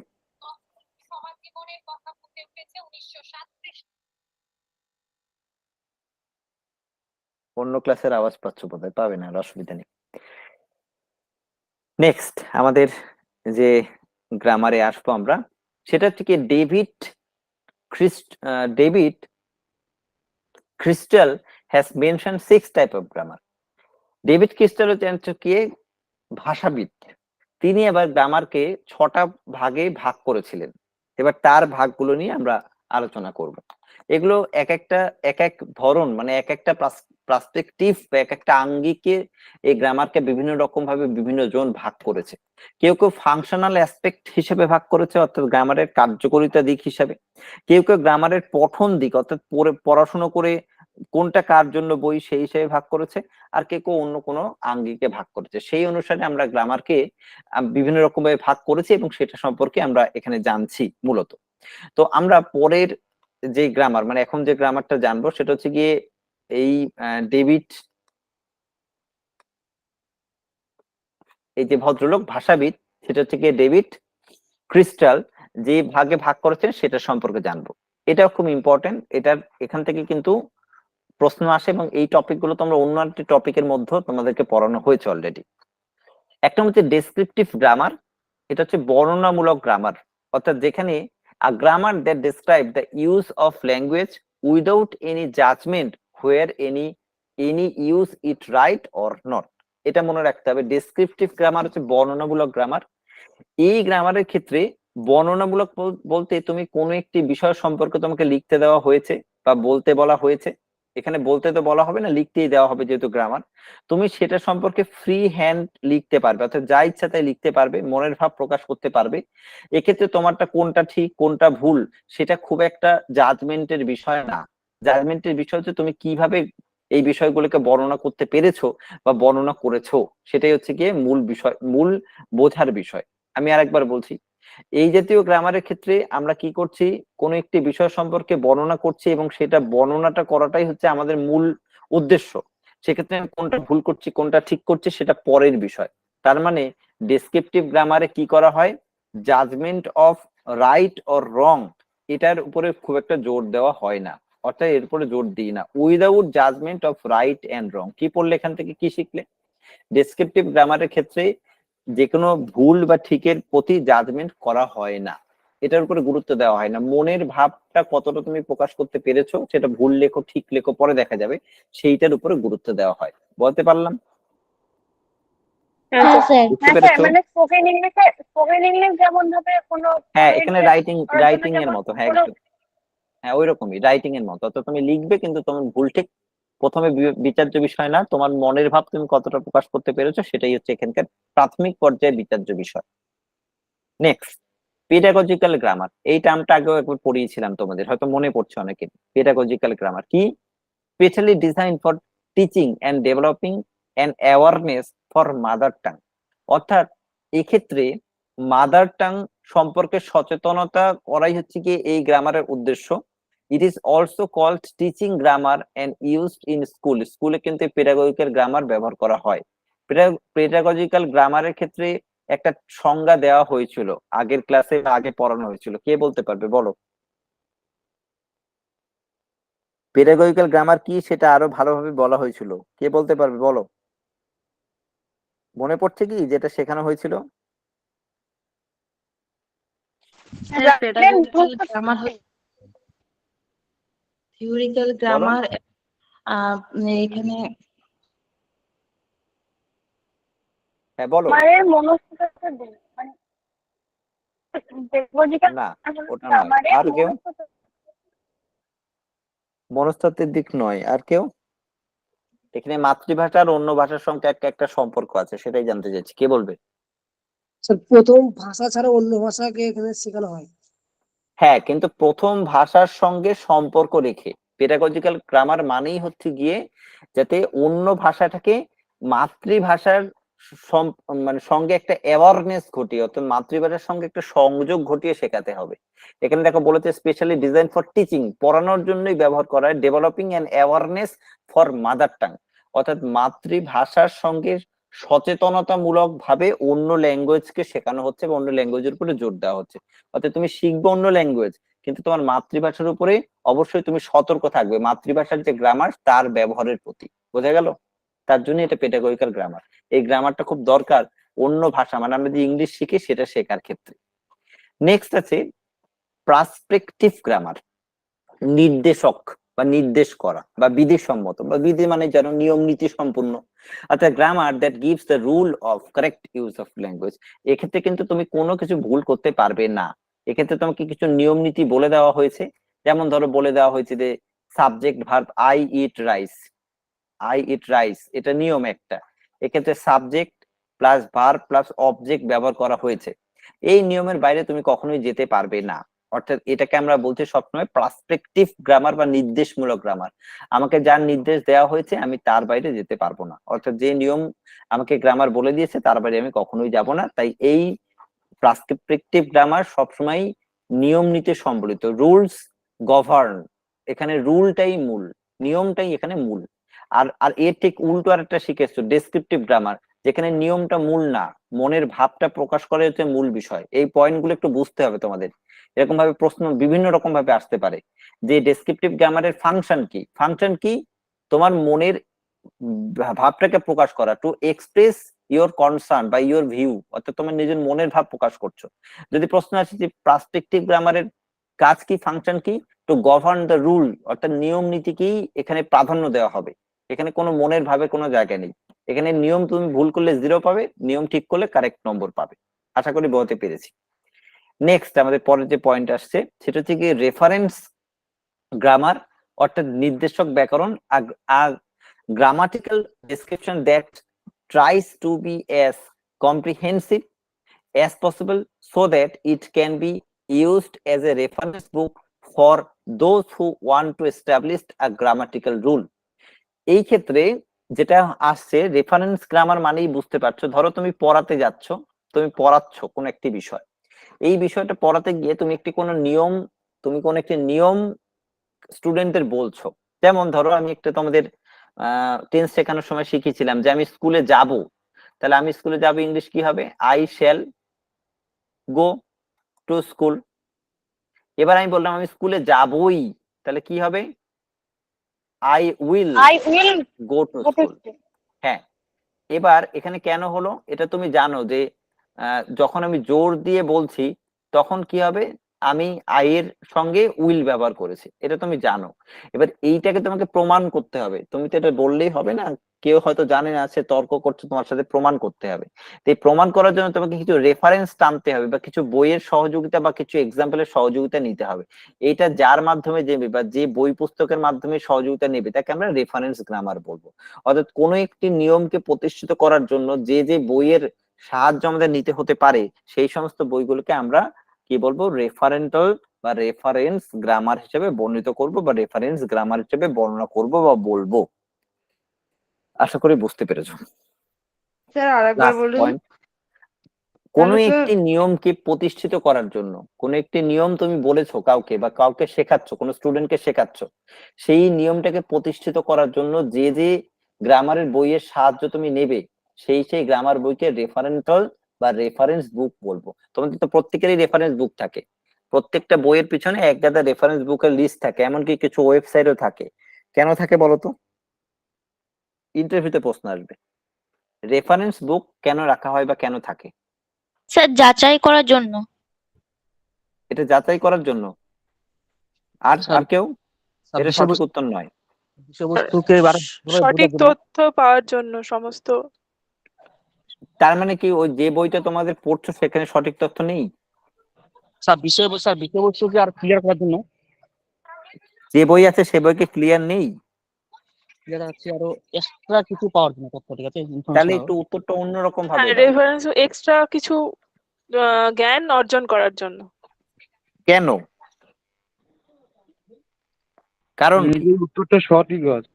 অন্য ক্লাসের আওয়াজ পাচ্ছ বোধহয়, পাবে না, আর অসুবিধা নেই। নেক্সট আমাদের যে গ্রামারে আসবো আমরা, সেটা থেকে David crystal has mention 6 type of grammar. David crystal হচ্ছে কি ভাষাবিদ, তিনি এবার গ্রামারকে 6টা ভাগে ভাগ করেছিলেন। এবার তার ভাগগুলো নিয়ে আমরা আলোচনা করব। এগুলো এক একটা এক এক ধরন, মানে এক একটা পার্সপেক্টিভ বা এক একটা আঙ্গিকে এই গ্রামারকে বিভিন্ন রকম ভাবে বিভিন্ন জন ভাগ করেছে। কেউ কেউ ফাংশনাল অ্যাসপেক্ট হিসেবে ভাগ করেছে, অর্থাৎ গ্রামারের কার্যকারিতা দিক হিসাবে। কেউ কেউ গ্রামারের পঠন দিক, অর্থাৎ পড়াশোনা করে কোনটা কার জন্য বই সেই হিসেবে ভাগ করেছে। আর কেউ কেউ অন্য কোনো আঙ্গিকে ভাগ করেছে। সেই অনুসারে আমরা গ্রামারকে বিভিন্ন রকম ভাবে ভাগ করেছি এবং সেটা সম্পর্কে আমরা এখানে জানছি মূলত। তো আমরা পরের যে গ্রামার, মানে এখন যে গ্রামারটা জানবো সেটা হচ্ছে গিয়ে এই ডেভিড, এই যে ভদ্রলোক ভাষাবিদ, সেটা হচ্ছে গিয়ে ডেভিড ক্রিস্টাল যে ভাগে ভাগ করেছেন সেটা সম্পর্কে জানবো। এটাও খুব ইম্পর্টেন্ট, এটার এখান থেকে কিন্তু প্রশ্ন আসে এবং এই টপিক গুলো তোমরা অন্য একটি টপিকের মধ্যে তোমাদেরকে পড়ানো হয়েছে অলরেডি। একটা হচ্ছে ডেসক্রিপটিভ গ্রামার, এটা হচ্ছে বর্ণনামূলক গ্রামার, অর্থাৎ যেখানে a grammar that describe the use of language without any judgment where any use it right or not। এটা মনে রাখতে হবে, ডেসক্রিপটিভ গ্রামার হচ্ছে বর্ণনামূলক গ্রামার। এই গ্রামারের ক্ষেত্রে বর্ণনামূলক বলতে তুমি কোনো একটি বিষয় সম্পর্কে তোমাকে লিখতে দেওয়া হয়েছে বা বলতে বলা হয়েছে। এখানে বলতে তো বলা হবে না, লিখতেই দেওয়া হবে যেহেতু গ্রামার। তুমি সেটা সম্পর্কে ফ্রি হ্যান্ড লিখতে পারবে, অর্থাৎ যা ইচ্ছা তাই লিখতে পারবে, মনের ভাব প্রকাশ করতে পারবে। এক্ষেত্রে তোমারটা কোনটা ঠিক কোনটা ভুল সেটা খুব একটা জাজমেন্টের বিষয় না। জাজমেন্টের বিষয় হচ্ছে তুমি কিভাবে এই বিষয়গুলোকে বর্ণনা করতে পেরেছো বা বর্ণনা করেছো, সেটাই হচ্ছে গিয়ে মূল বিষয়, মূল বোঝার বিষয়। আমি আরেকবার বলছি, এই জাতীয় গ্রামারের ক্ষেত্রে আমরা কি করছি, কোন একটি বিষয় সম্পর্কে বর্ণনা করছি এবং সেটা বর্ণনাটা করাটাই হচ্ছে আমাদের মূল উদ্দেশ্য। সেক্ষেত্রে আমি কোনটা ভুল করছি কোনটা ঠিক করছি সেটা পরের বিষয়। তার মানে ডেসক্রিপটিভ গ্রামারে কি করা হয়, judgement of right or wrong এটার উপরে খুব একটা জোর দেওয়া হয় না, অর্থাৎ এর উপরে জোর দিই না। Without judgement of right and wrong, কি পড়লে এখান থেকে কি শিখলে? ডেসক্রিপটিভ গ্রামারের ক্ষেত্রে যে কোনো ভুল বা ঠিকের প্রতি জাজমেন্ট করা হয় না, এটার উপরে গুরুত্ব দেওয়া হয় না। মনের ভাবটা কতটা তুমি প্রকাশ করতে পেরেছো, সেটা ভুল লেখো ঠিক লেখো পরে দেখা যাবে, সেইটার উপরে গুরুত্ব দেওয়া হয়। বলতে পারলাম? হ্যাঁ স্যার, বুঝতে পেরেছো? মানে স্পোকেন ইংলিশ যেমন ভাবে কোনো হ্যাঁ, এখানে রাইটিং করার জন্য এর যেমন মতো, হ্যাঁ কোনো একদম, হ্যাঁ ওই রকমই রাইটিং এর মতো। অর্থাৎ তুমি লিখবে কিন্তু তোমার ভুল ঠিক প্রথমে বিচার্য বিষয় না, তোমার মনের ভাব তুমি কতটা প্রকাশ করতে পেরেছো সেটাই হচ্ছে এখানকার প্রাথমিক পর্যায়ে বিচার্য বিষয়। নেক্সট, পেডাগজিক্যাল গ্রামার, এই টার্মটা আগেও একবার পড়িয়েছিলাম তোমাদের, হয়তো মনে পড়ছে অনেকের। পেডাগজিক্যাল গ্রামার কি? Specially design for teaching and developing an awareness for mother tongue. অর্থাৎ এক্ষেত্রে মাদার টাং সম্পর্কে সচেতনতা করাই হচ্ছে কি এই গ্রামারের উদ্দেশ্য। It is also called teaching grammar and used in school. স্কুলে কিন্তু পেডাগজিক্যাল গ্রামার ব্যবহার করা হয়। পেডাগজিক্যাল গ্রামারের ক্ষেত্রে একটা সংজ্ঞা দেওয়া হয়েছিল আগের ক্লাসে, আগে পড়ানো হয়েছিল, কে বলতে পারবে বলো? পেডাগজিক্যাল গ্রামার কি সেটা আরো ভালোভাবে বলা হয়েছিল, কে বলতে পারবে বলো? মনে পড়ছে কি যেটা শেখানো হয়েছিল? Sir pedagogical grammar theoretical grammar এখানে হ্যাঁ বলো। আমাদের মনস্তাত্ত্বিক দিক, মানে পেডাগজিক্যাল না ওটা নয়, আমাদের আর কেউ? মনস্তাত্ত্বিক দিক নয়, আর কেউ? এখানে মাতৃভাষা আর অন্য ভাষার সঙ্গে একটা সম্পর্ক আছে, সেটাই জানতে চাইছি, কে বলবে? স্যার প্রথম ভাষা ছাড়া অন্য ভাষাকে এখানে শেখানো হয়। হ্যাঁ, কিন্তু প্রথম ভাষার সঙ্গে সম্পর্ক রেখে। পেডাগজিক্যাল গ্রামার মানেই হচ্ছে গিয়ে যাতে অন্য ভাষাটাকে মাতৃভাষার মানে সঙ্গে একটা অ্যাওয়ারনেস ঘটিয়ে, অর্থাৎ মাতৃভাষার সঙ্গে একটা সংযোগ ঘটিয়ে শেখাতে হবে। এখানে দেখো বলেছে স্পেশালি ডিজাইন ফর টিচিং, পড়ানোর জন্যই ব্যবহার করা হয়, developing an awareness for mother tongue, অর্থাৎ মাতৃভাষার সঙ্গে সচেতনতামূলক ভাবে অন্য ল্যাঙ্গুয়েজকে শেখানো হচ্ছে বা অন্য ল্যাঙ্গুয়েজের উপরে জোর দেওয়া হচ্ছে। অর্থাৎ তুমি শিখবে অন্য ল্যাঙ্গুয়েজ, কিন্তু তোমার মাতৃভাষার উপরে অবশ্যই তুমি সতর্ক থাকবে মাতৃভাষার যে গ্রামার তার ব্যবহারের প্রতি। বোঝা গেল? তার জন্য এটা পেডাগজিক্যাল গ্রামার। এই গ্রামারটা খুব দরকার অন্য ভাষা, মানে আমরা যে ইংলিশ শিখি সেটা শেখার ক্ষেত্রে। নেক্সট আছে পার্সপেক্টিভ গ্রামার, নির্দেশক বা নির্দেশ করা বা বিধিসম্মত, বা বিধি মানে যেন নিয়ম নীতি সম্পূর্ণ, অর্থাৎ grammar that gives the rule of correct use of language. এক্ষেত্রে কিন্তু তুমি কোনো কিছু ভুল করতে পারবে না, এক্ষেত্রে তোমাকে কিছু নিয়ম নীতি বলে দেওয়া হয়েছে। যেমন ধরো বলে দেওয়া হয়েছে যে subject verb I eat rice, I eat rice, এটা নিয়ম একটা। এক্ষেত্রে subject plus verb plus object ব্যবহার করা হয়েছে। এই নিয়মের বাইরে তুমি কখনোই যেতে পারবে না, অর্থাৎ এটাকে আমরা বলছি সবসময় পার্সপেক্টিভ গ্রামার বা নির্দেশমূলক গ্রামার। আমাকে যার নির্দেশ দেওয়া হয়েছে আমি তার বাইরে যেতে পারবো না, অর্থাৎ যে নিয়ম আমাকে গ্রামার বলে দিয়েছে তার বাইরে আমি কখনোই যাব না। তাই এই প্রেসক্রিপটিভ গ্রামার সবসময় নিয়ম নীতি সম্বলিত, রুলস গভর্ন, এখানে রুলটাই মূল, নিয়মটাই এখানে মূল। আর আর এর ঠিক উল্টো আরেকটা শিখেছো ডেসক্রিপটিভ গ্রামার, যেখানে নিয়মটা মূল না, মনের ভাবটা প্রকাশ করে হচ্ছে মূল বিষয়। এই পয়েন্টগুলো একটু বুঝতে হবে তোমাদের, এরকম ভাবে প্রশ্ন বিভিন্ন রকম ভাবে আসতে পারে। যে ডেসক্রিপটিভ গ্রামারের ফাংশন কি? ফাংশন কি? তোমার মনের ভাবটাকে প্রকাশ করা, টু এক্সপ্রেস ইওর কনসার্ন বা ইওর ভিউ, অর্থাৎ তোমার নিজের মনের ভাব প্রকাশ করছো। যদি প্রশ্ন আসে যে পার্সপেক্টিভ গ্রামারের কাজ কি, ফাংশন কি? টু গভর্ন দ্য রুল, অর্থাৎ নিয়ম নীতিকেই এখানে প্রাধান্য দেওয়া হবে। এখানে কোনো মনের ভাবে কোনো জায়গা নেই, এখানে নিয়ম তুমি ভুল করলে 0 পাবে, নিয়ম ঠিক করলে কারেক্ট নম্বর পাবে। আশা করি বোঝাতে পেরেছি। নেক্সট আমাদের পরের যে পয়েন্ট আসছে সেটা হচ্ছে কি রেফারেন্স গ্রামার, অর্থাৎ নির্দেশক ব্যাকরণ, grammatical description that tries to be as comprehensive as possible so that it can be used as a reference book for those who want to establish a grammatical rule. এই ক্ষেত্রে যেটা আসছে reference grammar মানেই বুঝতে পারছো, ধরো তুমি পড়াতে যাচ্ছ, তুমি পড়াচ্ছ কোন একটি বিষয়, এই বিষয়টা পড়াতে গিয়ে তুমি কোন একটি নিয়ম স্টুডেন্টদের বলছো। যেমন ধরো আমি একটা তোমাদের টেন্স শেখানোর সময় শিখেছিলাম যে আমি স্কুলে যাব, তাহলে আমি স্কুলে যাব ইংলিশ কি হবে? I shall go to school. এবার আমি বললাম আমি স্কুলে যাবই, তাহলে কি হবে? I will go to school. হ্যাঁ, এবার এখানে কেন হলো এটা তুমি জানো যে যখন আমি জোর দিয়ে বলছি তখন কি হবে? আমি আই এর সঙ্গে উইল ব্যবহার করেছি, এটা তুমি জানো। এবার এইটাকে তোমাকে প্রমাণ করতে হবে, তুমি তো এটা বললেই হবে না, কেউ হয়তো জানে না, সে তর্ক করছে, তোমার সাথে প্রমাণ করতে হবে। তো এই প্রমাণ করার জন্য তোমাকে কিছু রেফারেন্স টানতে হবে বা কিছু বইয়ের সহযোগিতা বা কিছু এক্সাম্পলের সহযোগিতা নিতে হবে। এইটা যার মাধ্যমে যাবে বা যে বই পুস্তকের মাধ্যমে সহযোগিতা নেবে তাকে আমরা রেফারেন্স গ্রামার বলবো। অর্থাৎ কোনো একটি নিয়মকে প্রতিষ্ঠিত করার জন্য যে যে বইয়ের সাহায্য আমাদের নিতে হতে পারে সেই সমস্ত বইগুলোকে আমরা কি বলবো? রেফারেন্টাল বা রেফারেন্স গ্রামার হিসেবে বর্ণিত করব বা রেফারেন্স গ্রামার হিসেবে বর্ণনা করব বা বলবো। আশা করি বুঝতে পেরেছো। স্যার আরেকবার বলুন। কোন তাহলে তো একটি নিয়মকে প্রতিষ্ঠিত করার জন্য, কোন একটি নিয়ম তুমি বলেছো কাউকে বা কাউকে শেখাচ্ছ, কোন স্টুডেন্টকে শেখাচ্ছ, সেই নিয়মটাকে প্রতিষ্ঠিত করার জন্য যে যে গ্রামারের বইয়ের সাহায্য তুমি নেবে সেই গ্রামার বইকে রেফারেন্টাল বা রেফারেন্স বুক বলবো। তোমাদের তো প্রত্যেকেরই রেফারেন্স বুক থাকে, প্রত্যেকটা বইয়ের পিছনে এক গাদা রেফারেন্স বুকের লিস্ট থাকে, এমনকি কিছু ওয়েবসাইটও থাকে। কেন থাকে বলো তো? ইন্টারভিউতে প্রশ্ন আসবে, রেফারেন্স বুক কেন রাখা হয় বা কেন থাকে? স্যার যাচাই করার জন্য। এটা যাচাই করার জন্য। আর স্যার আর কেউ? স্যার এটা সঠিক উত্তর নয়। বিষয়বস্তুকে ভালোভাবে সঠিক বোঝার জন্য। তথ্য পাওয়ার জন্য সমস্ত। তার মানে কি ওই যে বইটা তোমাদের পড়ছো সেখানে সঠিক তথ্য নেই? স্যার বিষয়বস্তুকে আর ক্লিয়ার করার জন্য। যে বই আছে সে বইকে ক্লিয়ার নেই? ক্লিয়ার আছে আরো এক্সট্রা কিছু পাওয়ার জন্য তথ্য, ঠিক আছে? তাহলে ইনফরমেশন। একটু উত্তরটা অন্যরকম হ্যাঁ, ভাবে দাও। রেফারেন্স এক্সট্রা কিছু জ্ঞান অর্জন করার জন্য। কেন? কারণ কি? নিজের উত্তরটা সঠিক আছে।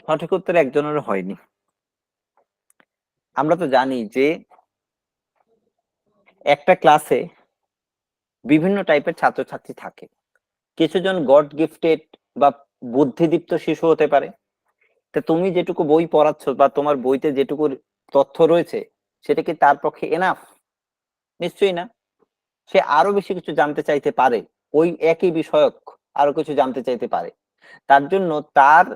সঠিক উত্তর একজনেরও হয়নি। আমরা তো জানি যে একটা ক্লাসে বিভিন্ন টাইপের ছাত্রছাত্রী থাকে। কিছুজন গড গিফটেড বা বুদ্ধিদীপ্ত শিশু হতে পারে। তা তুমি যেটুকু বই পড়াচ্ছ বা তোমার বইতে যেটুকু তথ্য রয়েছে সেটা কি তার পক্ষে এনাফ? নিশ্চয়ই না। সে আরো বেশি কিছু জানতে চাইতে পারে, ওই একই বিষয়ক আরো কিছু জানতে চাইতে পারে। তার জন্য তার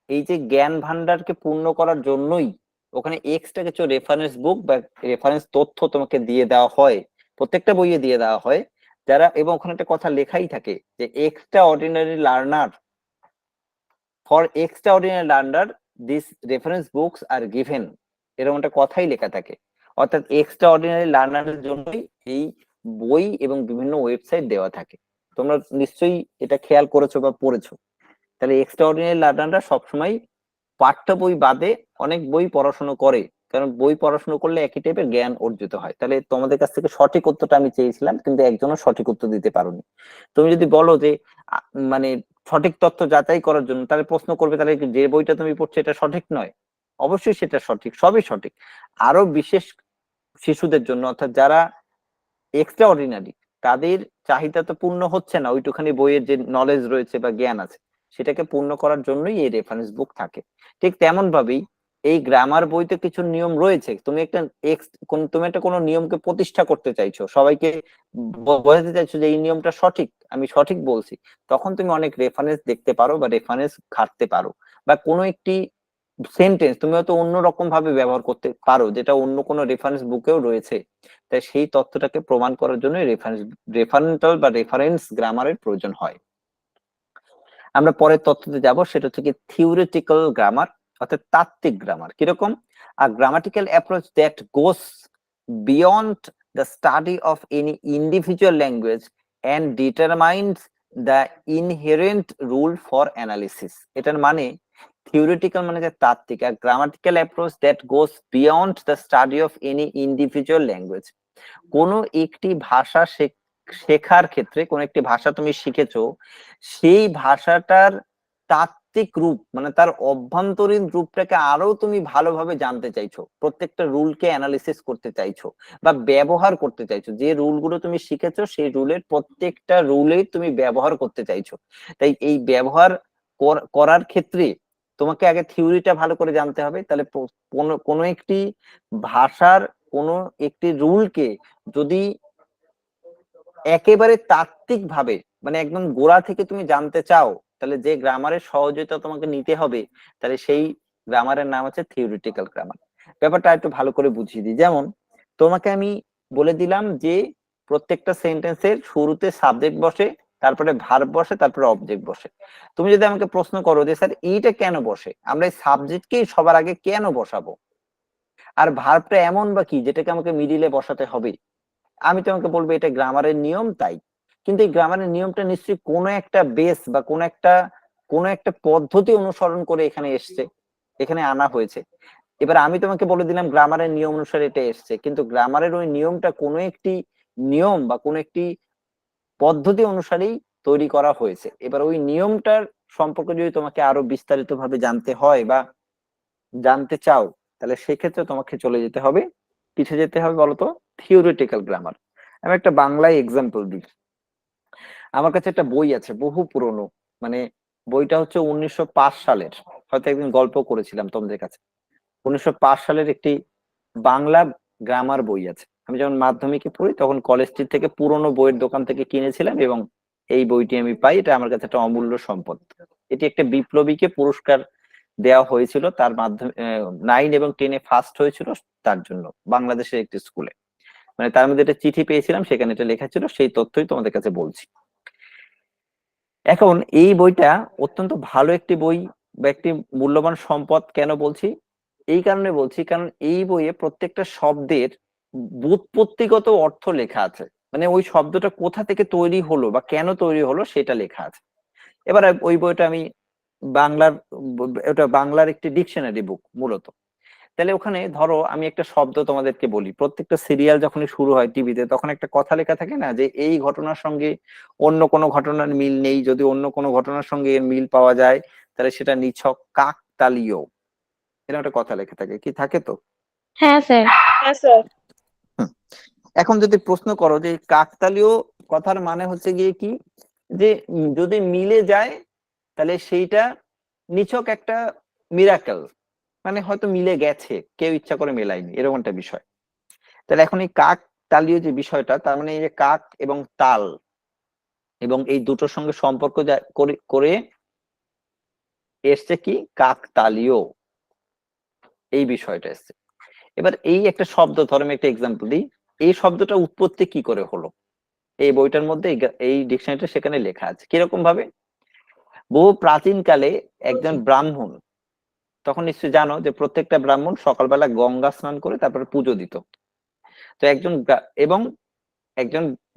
এই যে জ্ঞান ভান্ডারকে পূর্ণ করার জন্যই ওখানে এক্সট্রা কিছু রেফারেন্স বুক বা রেফারেন্স তথ্য তোমাকে দিয়ে দেওয়া হয়, প্রত্যেকটা বইয়ে দিয়ে দেওয়া হয়। যারা, এবং ওখানে একটা কথা লেখাই থাকে যে extra ordinary learner, for extra ordinary learner this reference books are given, এরকম একটা কথাই লেখা থাকে। অর্থাৎ এক্সট্রা অর্ডিনারি লার্নারের জন্যই এই বই এবং বিভিন্ন ওয়েবসাইট দেওয়া থাকে। তোমরা নিশ্চয়ই এটা খেয়াল করেছো বা পড়েছো। তাহলে এক্সট্রা অর্ডিনারি লার্নাররা সবসময় পাঠ্য বই বাদে অনেক বই পড়াশোনা করে, কারণ বই পড়াশোনা করলে একই টাইপের জ্ঞান অর্জিত হয়। তাহলে তোমাদের কাছ থেকে সঠিক উত্তরটা আমি চেয়েছিলাম, কিন্তু একজনও সঠিক উত্তর দিতে পারোনি। তুমি যদি বলো যে মানে সঠিক তথ্য যাচাই করার জন্য, তাহলে প্রশ্ন করবে তাহলে যে বইটা তুমি পড়ছো এটা সঠিক নয়। অবশ্যই সেটা সঠিক, সবই সঠিক। আরো বিশেষ শিশুদের জন্য, অর্থাৎ যারা এক্সট্রা অর্ডিনারি, তাদের চাহিদা তো পূর্ণ হচ্ছে না, ওইটুখানি বইয়ের যে নলেজ রয়েছে বা জ্ঞান আছে সেটাকে পূর্ণ করার জন্যই এই রেফারেন্স বুক থাকে। ঠিক তেমন ভাবেই এই গ্রামার বইতে কিছু নিয়ম রয়েছে। তুমি একটা তুমি একটা কোনো নিয়মকে প্রতিষ্ঠা করতে চাইছো, সবাইকে বোঝাতে চাইছো যে এই নিয়মটা সঠিক, আমি সঠিক বলছি, তখন তুমি অনেক রেফারেন্স দেখতে পারো বা রেফারেন্স ঘাটতে পারো। বা কোনো একটি সেন্টেন্স তুমি হয়তো অন্যরকম ভাবে ব্যবহার করতে পারো যেটা অন্য কোনো রেফারেন্স বুকেও রয়েছে। তাই সেই তথ্যটাকে প্রমাণ করার জন্য রেফারেন্টাল বা রেফারেন্স গ্রামারের প্রয়োজন হয়। আমরা পরের তথ্যতে যাব, সেটা হচ্ছে কি থিওরিটিক্যাল গ্রামার, অর্থাৎ তাত্ত্বিক গ্রামার। কিরকম? A grammatical approach that goes beyond the study of any individual language and determines the inherent rule for analysis. এটার মানে থিওরিটিক্যাল মানে যে তাত্ত্বিক, আর grammatical approach that goes beyond the study of any individual language. কোনো একটি ভাষা শেখার ক্ষেত্রে, কোন একটি ভাষা তুমি শিখেছো, সেই ভাষাটার তাত্ত্বিক রূপ মানে তার অভ্যন্তরীণ রূপটাকে আরো তুমি ভালোভাবে জানতে চাইছো, প্রত্যেকটা রুলকে অ্যানালিসিস করতে চাইছো বা ব্যবহার করতে চাইছো। যে রুলগুলো তুমি শিখেছো সেই রুলের প্রত্যেকটা রুলেই তুমি ব্যবহার করতে চাইছো। তাই এই ব্যবহার করার ক্ষেত্রে তোমাকে আগে থিওরিটা ভালো করে জানতে হবে। তাহলে কোনো একটি ভাষার কোনো একটি রুলকে যদি একেবারে তাত্ত্বিক ভাবে মানে একদম গোড়া থেকে তুমি জানতে চাও, তাহলে যে গ্রামারের সহযোগিতা তোমাকে নিতে হবে, তাহলে সেই গ্রামারের নাম হচ্ছে থিওরিটিক্যাল গ্রামার। ব্যাপারটা একটু ভালো করে বুঝিয়ে দিই। যেমন তোমাকে আমি বলে দিলাম যে প্রত্যেকটা সেন্টেন্সের শুরুতে সাবজেক্ট বসে, তারপরে ভার্ব বসে, তারপরে অবজেক্ট বসে। তুমি যদি আমাকে প্রশ্ন করো যে স্যার এইটা কেন বসে, আমরা এই সাবজেক্টকেই সবার আগে কেন বসাবো, আর ভার্বটা এমন বা কি যেটাকে আমাকে মিডিলে বসাতে হবে, আমি তোমাকে বলবো এটা গ্রামারের নিয়ম। তাই কিন্তু এই গ্রামারের নিয়মটা নিশ্চয়ই কোনো একটা বেস বা কোনো একটা পদ্ধতি অনুসরণ করে এখানে এসছে, এখানে আনা হয়েছে। এবার আমি তোমাকে বলে দিলাম গ্রামারের নিয়ম অনুসারে এটা এসছে, কিন্তু গ্রামারের ওই নিয়মটা কোনো একটি নিয়ম বা কোনো একটি পদ্ধতি অনুসারেই তৈরি করা হয়েছে। এবার ওই নিয়মটার সম্পর্কে যদি তোমাকে আরো বিস্তারিত ভাবে জানতে হয় বা জানতে চাও, তাহলে সেক্ষেত্রে তোমাকে চলে যেতে হবে, পিছিয়ে যেতে হবে বলতো থিওরিটিক্যাল গ্রামার। আমি একটা বাংলায় এক্সাম্পল দিই। আমার কাছে একটা বই আছে বহু পুরনো, মানে বইটা হচ্ছে 1905 সালের, হয়তো একদিন গল্প করেছিলাম তোমাদের কাছে। 1905 সালের একটি বাংলা গ্রামার বই আছে। আমি যখন মাধ্যমিকে পড়ি তখন কলেজ স্ট্রিট থেকে পুরনো বইয়ের দোকান থেকে কিনেছিলাম, এবং এই বইটি আমি পাই। এটা আমার কাছে একটা অমূল্য সম্পদ। এটি একটা বিপ্লবীকে পুরস্কার দেওয়া হয়েছিল, তার মাধ্যমে 9 এবং 10-এ ফার্স্ট হয়েছিল তার জন্য, বাংলাদেশের একটি স্কুলে। মানে তার মধ্যে একটা চিঠি পেয়েছিলাম, সেখানে এটা লেখা ছিল, সেই তথ্যই তোমাদের কাছে বলছি। এখন এই বইটা অত্যন্ত ভালো একটি বই বা একটি মূল্যবান সম্পদ। কেন বলছি? এই কারণে বলছি, কারণ এই বইয়ে প্রত্যেকটা শব্দের ব্যুৎপত্তিগত অর্থ লেখা আছে, মানে ওই শব্দটা কোথা থেকে তৈরি হলো বা কেন তৈরি হলো সেটা লেখা আছে। এবার ওই বইটা আমি বাংলার, ওটা বাংলার একটি ডিকশনারি বুক মূলত। তাহলে ওখানে ধরো আমি একটা শব্দ তোমাদেরকে বলি, প্রত্যেকটা সিরিয়াল যখনই শুরু হয় টিভিতে তখন একটা কথা লেখা থাকে না, যে এই ঘটনার সঙ্গে অন্য কোনো ঘটনার মিল নেই, যদি অন্য কোনো ঘটনার সঙ্গে এর মিল পাওয়া যায় তাহলে সেটা নিছক কাকতালীয়, এরকম একটা কথা লেখা থাকে, কি থাকে তো? হ্যাঁ স্যার। হ্যাঁ স্যার। এখন যদি প্রশ্ন করো যে কাকতালীয় কথার মানে হচ্ছে গিয়ে কি, যে যদি মিলে যায় তাহলে সেইটা নিছক একটা মিরাকেল, মানে হয়তো মিলে গেছে, কেউ ইচ্ছা করে মেলায়নি, এরকম একটা বিষয়। তাহলে এখন এই কাক তালীয় যে বিষয়টা, তার মানে এই যে কাক এবং তাল এবং এই দুটোর সঙ্গে সম্পর্ক করে এসছে কি কাকতালীয়, এই বিষয়টা এসছে। এবার এই একটা শব্দ ধরো, আমি একটা এক্সাম্পল দিই, এই শব্দটা উৎপত্তি কি করে হলো, এই বইটার মধ্যে এই ডিকশনারিটা সেখানে লেখা আছে। কিরকম ভাবে? বহু প্রাচীন কালে একজন ব্রাহ্মণ, তখন নিশ্চয়ই জানো যে প্রত্যেকটা ব্রাহ্মণ সকালবেলা গঙ্গা স্নান করে তারপরে পুজো দিত। তো একজন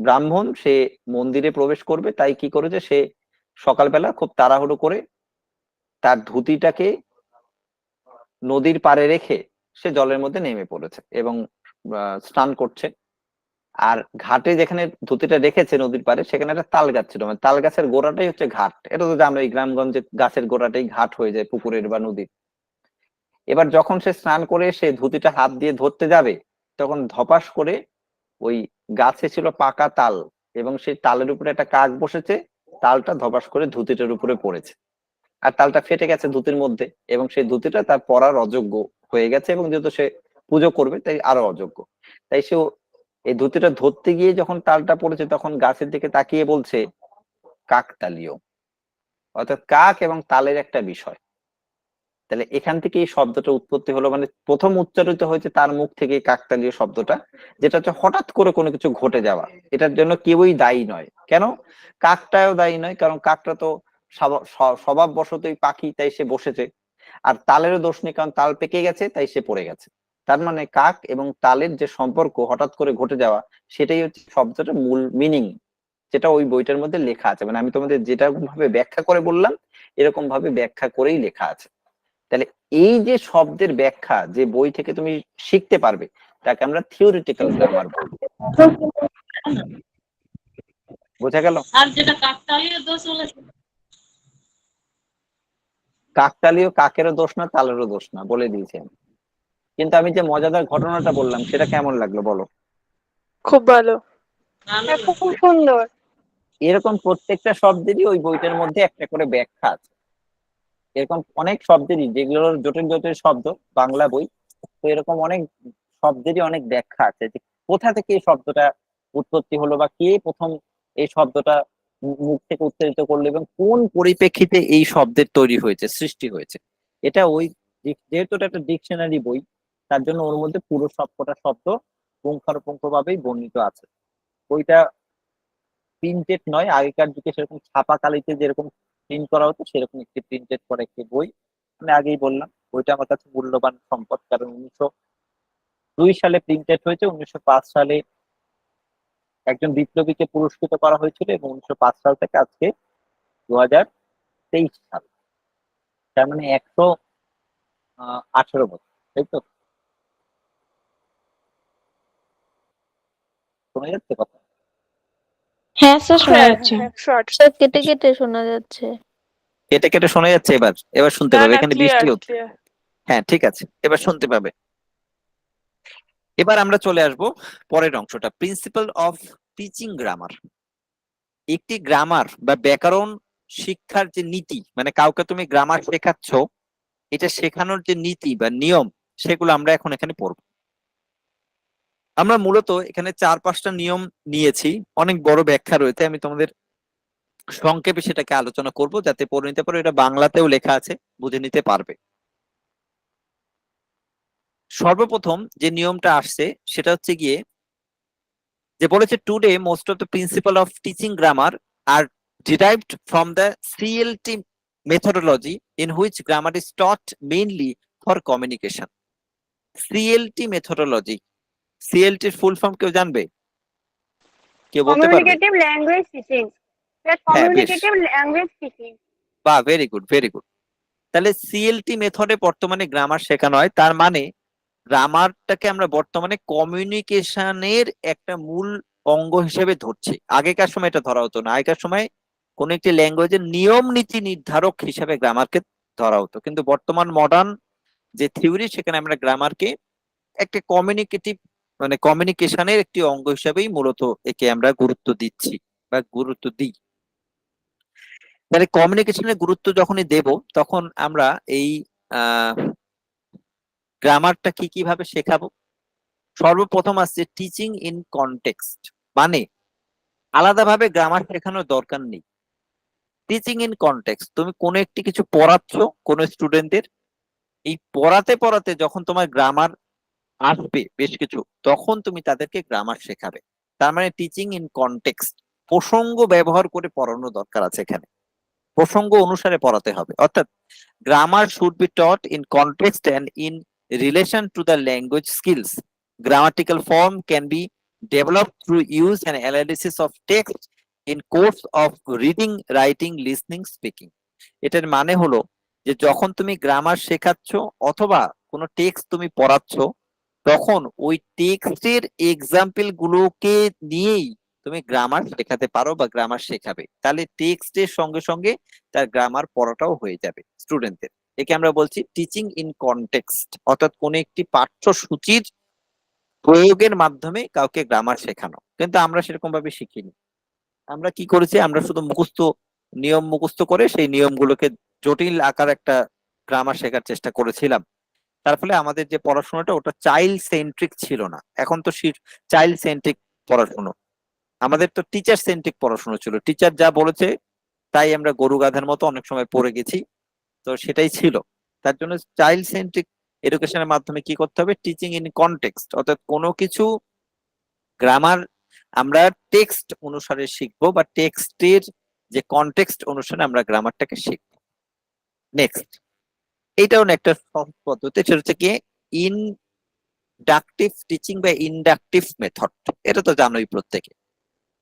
ব্রাহ্মণ সে মন্দিরে প্রবেশ করবে, তাই কি করেছে, সে সকালবেলা খুব তাড়াহুড়ো করে তার ধুতিটাকে নদীর পাড়ে রেখে সে জলের মধ্যে নেমে পড়েছে এবং স্নান করছে। আর ঘাটে যেখানে ধুতিটা রেখেছে নদীর পাড়ে, সেখানে একটা তাল গাছ ছিল, মানে তাল গাছের গোড়াটাই হচ্ছে ঘাট। এটা তো জানো, এই গ্রামগঞ্জে গাছের গোড়াটাই ঘাট হয়ে যায়, পুকুরের বা নদীর। এবার যখন সে স্নান করে সে ধুতিটা হাত দিয়ে ধরতে যাবে, তখন ধপাস করে ওই গাছে ছিল পাকা তাল, এবং সেই তালের উপরে একটা কাক বসেছে, তালটা ধপাস করে ধুতিটার উপরে পড়েছে, আর তালটা ফেটে গেছে ধুতির মধ্যে, এবং সেই ধুতিটা তার পরার অযোগ্য হয়ে গেছে, এবং যেহেতু সে পুজো করবে তাই আরো অযোগ্য। তাই সে এই ধুতিটা ধরতে গিয়ে যখন তালটা পড়েছে, তখন গাছের দিকে তাকিয়ে বলছে কাকতালীয়, অর্থাৎ কাক এবং তালের একটা বিষয়। তাহলে এখান থেকে এই শব্দটা উৎপত্তি হলো, মানে প্রথম উচ্চারিত হয়েছে তার মুখ থেকে কাকতালীয় শব্দটা, যেটা হচ্ছে হঠাৎ করে কোনো কিছু ঘটে যাওয়া। এটার জন্য কেউই দায়ী নয়। কেন? কাকটাও দায়ী নয়, কারণ কাকটা তো স্বভাববশতই পাখি, তাই সে বসেছে। আর তালেরও দোষ নেই, কারণ তাল পেকে গেছে তাই সে পড়ে গেছে। তার মানে কাক এবং তালের যে সম্পর্ক হঠাৎ করে ঘটে যাওয়া, সেটাই হচ্ছে শব্দটার মূল মিনিং, যেটা ওই বইটার মধ্যে লেখা আছে। মানে আমি তোমাদের যেটা ভাবে ব্যাখ্যা করে বললাম, এরকম ভাবে ব্যাখ্যা করেই লেখা আছে। তাহলে এই যে শব্দের ব্যাখ্যা যে বই থেকে তুমি শিখতে পারবে, তাকে আমরা থিওরিটিক্যাল গ্রামার বলবো। বোঝা গেল? আর যেটা কাকতালীয় দোষ বলেছে, কাকতালীয় কাকেরও দোষ না, তালেরও দোষ না, বলে দিয়েছেন। কিন্তু আমি যে মজাদার ঘটনাটা বললাম সেটা কেমন লাগলো বলো? খুব ভালো। ভালো হ্যাঁ, লাগে। খুব সুন্দর। এরকম প্রত্যেকটা শব্দেরই ওই বইটার মধ্যে একটা করে ব্যাখ্যা আছে। এরকম অনেক শব্দেরই, যেগুলোর জটিল জটিল শব্দ, বাংলা বই, তো এরকম অনেক শব্দেরই অনেক ব্যাখ্যা আছে, যে কোথা থেকে এই শব্দটা উৎপত্তি হলো বা কে প্রথম এই শব্দটা মুখ থেকে উচ্চারিত করলো এবং কোন পরিপ্রেক্ষিতে এই শব্দের তৈরি হয়েছে, সৃষ্টি হয়েছে। এটা ওই যেহেতু এটা একটা ডিকশনারি বই, তার জন্য ওর মধ্যে পুরো সবকটা শব্দ পুঙ্খানুপুঙ্খ ভাবেই বর্ণিত আছে। বইটা প্রিন্টেড নয়, আগেকার যুগে সেরকম ছাপা কালিতে যেরকম প্রিন্ট করা হতো সেরকম একটি প্রিন্টেড করা একটি বই। আমি আগেই বললাম বইটা আমার কাছে মূল্যবান সম্পদ, কারণ 1902 সালে প্রিন্টেড হয়েছে। 1905 সালে একজন বিপ্লবীকে পুরস্কৃত করা হয়েছিল, এবং 1905 সাল থেকে আজকে 2023 সাল, তার মানে 118 বছর, তাই তো? শোনা যাচ্ছে কথা? হ্যাঁ স্যার শোনা হ্যাঁ, যাচ্ছে। 108। স্যার কেটে কেটে শোনা যাচ্ছে। কেটে কেটে শোনা যাচ্ছে? এবার শুনতে না পাবে, না, এখানে ক্লিয়ার বৃষ্টি হচ্ছে। ক্লিয়ার। হ্যাঁ ঠিক আছে, এবার শুনতে পাবে। এবার আমরা চলে আসব পরের অংশটা, প্রিন্সিপাল অফ টিচিং গ্রামার। একটি গ্রামার বা ব্যাকরণ শিক্ষার যে নীতি, মানে কাউকে তুমি গ্রামার শেখাচ্ছ, এটা শেখানোর যে নীতি বা নিয়ম, সেগুলো আমরা এখন এখানে পড়ব। আমরা মূলত এখানে 4-5টা নিয়ম নিয়েছি, অনেক বড় ব্যাখ্যা রয়েছে, আমি তোমাদের সংক্ষেপে সেটাকে আলোচনা করব যাতে পড়ে নিতে পারো। এটা বাংলাতেও লেখা আছে, বুঝে নিতে পারবে। সর্বপ্রথম যে নিয়মটা আসছে সেটা হচ্ছে গিয়ে যে বলেছে, today most of the principal of teaching grammar are derived from the CLT methodology in which grammar is taught mainly for communication. CLT methodology, CLT এর ফুল ফর্ম কেউ জানবে? কেউ বলতে পারবে? Communicative language teaching. হ্যাঁ বেশ, কমিউনিকেটিভ ল্যাঙ্গুয়েজ টিচিং। বাহ, very good very good. তাহলে সিএলটি মেথডে বর্তমানে গ্রামার শেখানো হয়, তার মানে গ্রামারটাকে আমরা বর্তমানে কমিউনিকেশনের একটা মূল অঙ্গ হিসেবে ধরছি। আগেকার সময় এটা ধরা হতো না, আগেকার সময় কোন একটি ল্যাঙ্গুয়েজের নিয়ম নীতি নির্ধারক হিসেবে গ্রামারকে ধরা হতো, কিন্তু বর্তমান মডার্ন যে থিওরি, সেখানে আমরা গ্রামারকে একটা কমিউনিকেটিভ মানে কমিউনিকেশনের একটি অঙ্গ হিসেবেই মূলত একে আমরা গুরুত্ব দিচ্ছি বা গুরুত্ব দিই। তাহলে কমিউনিকেশনের গুরুত্ব যখনই দেব, তখন আমরা এই গ্রামারটা কি কিভাবে শেখাবো। সর্বপ্রথম আসছে টিচিং ইন কনটেক্সট, মানে আলাদাভাবে গ্রামার শেখানোর দরকার নেই। টিচিং ইন কনটেক্সট, তুমি কোনো একটি কিছু পড়াচ্ছ কোনো স্টুডেন্টদের, এই পড়াতে পড়াতে যখন তোমার গ্রামার আসবে বেশ কিছু, তখন তুমি তাদেরকে গ্রামার শেখাবে। তার মানে টিচিং ইন কনটেক্সট, প্রসঙ্গ ব্যবহার করে পড়ানো দরকার আছে এখানে, প্রসঙ্গ অনুসারে পড়াতে হবে। অর্থাৎ grammar should be taught in context and in relation to the language skills. Grammatical form can be developed through use and analysis of text in course of reading, writing, listening, speaking. এটার মানে হলো যে যখন তুমি grammar শেখাচ্ছ অথবা কোনো text তুমি পড়াচ্ছ, তখন ওই টেক্সটের এক্সাম্পল গুলোকে নিয়েই তুমি গ্রামার শেখাতে পারো বা গ্রামার শেখাবে। তাহলে টেক্সটের সঙ্গে সঙ্গে তার গ্রামার পড়াটাও হয়ে যাবে স্টুডেন্টদের। একে আমরা বলছি টিচিং ইন কনটেক্সট, অর্থাৎ কোন একটি পাঠ্যসূচির প্রয়োগের মাধ্যমে কাউকে গ্রামার শেখানো। কিন্তু আমরা সেরকম ভাবে শিখিনি। আমরা কি করেছি, আমরা শুধু নিয়ম মুখস্থ করে সেই নিয়মগুলোকে জটিল আকার একটা গ্রামার শেখার চেষ্টা করেছিলাম। তার ফলে আমাদের যে পড়াশোনাটা ওটা চাইল্ড সেন্ট্রিক ছিল না। এখন তো চাইল্ড সেন্ট্রিক পড়াশোনা, আমাদের তো টিচার সেন্ট্রিক পড়াশোনা ছিল। টিচার যা বলেছে তাই আমরা গরু গাধার মতো অনেক সময় পড়ে গেছি, তো সেটাই ছিল। তার জন্য চাইল্ড সেন্ট্রিক এডুকেশনের মাধ্যমে কি করতে হবে, টিচিং ইন কনটেক্সট, অর্থাৎ কোনো কিছু গ্রামার আমরা টেক্সট অনুসারে শিখবো বা টেক্সটের যে কনটেক্সট অনুসারে আমরা গ্রামারটাকে শিখবো। নেক্সট, এইটাও একটা সহজ পদ্ধতি, সেটা হচ্ছে কি ইনডাকটিভ টিচিং বা ইনডাকটিভ মেথড। এটা তো জানোই প্রত্যেকে।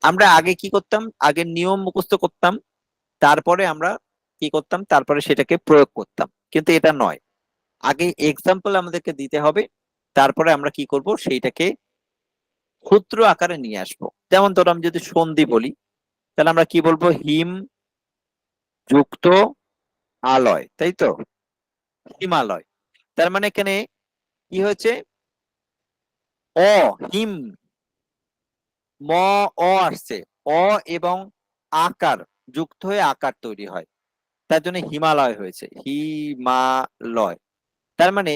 আমরা আগে কি করতাম, আগে নিয়ম মুখস্থ করতাম, তারপরে আমরা কি করতাম, তারপরে সেটাকে প্রয়োগ করতাম। কিন্তু এটা নয়, আগে এক্সাম্পল আমাদেরকে দিতে হবে, তারপরে আমরা কি করব, সেইটাকে ক্ষুদ্র আকারে নিয়ে আসবো। যেমন ধরো আমি যদি সন্ধি বলি, তাহলে আমরা কি বলবো, হিম যুক্ত আলয়, তাই তো, হিমালয়। তার মানে এখানে কি হয়েছে, অ হিম ম অ আসছে, অ এবং আকার যুক্ত হয়ে আকার তৈরি হয়, তার জন্য হিমালয় হয়েছে, হিমালয়। তার মানে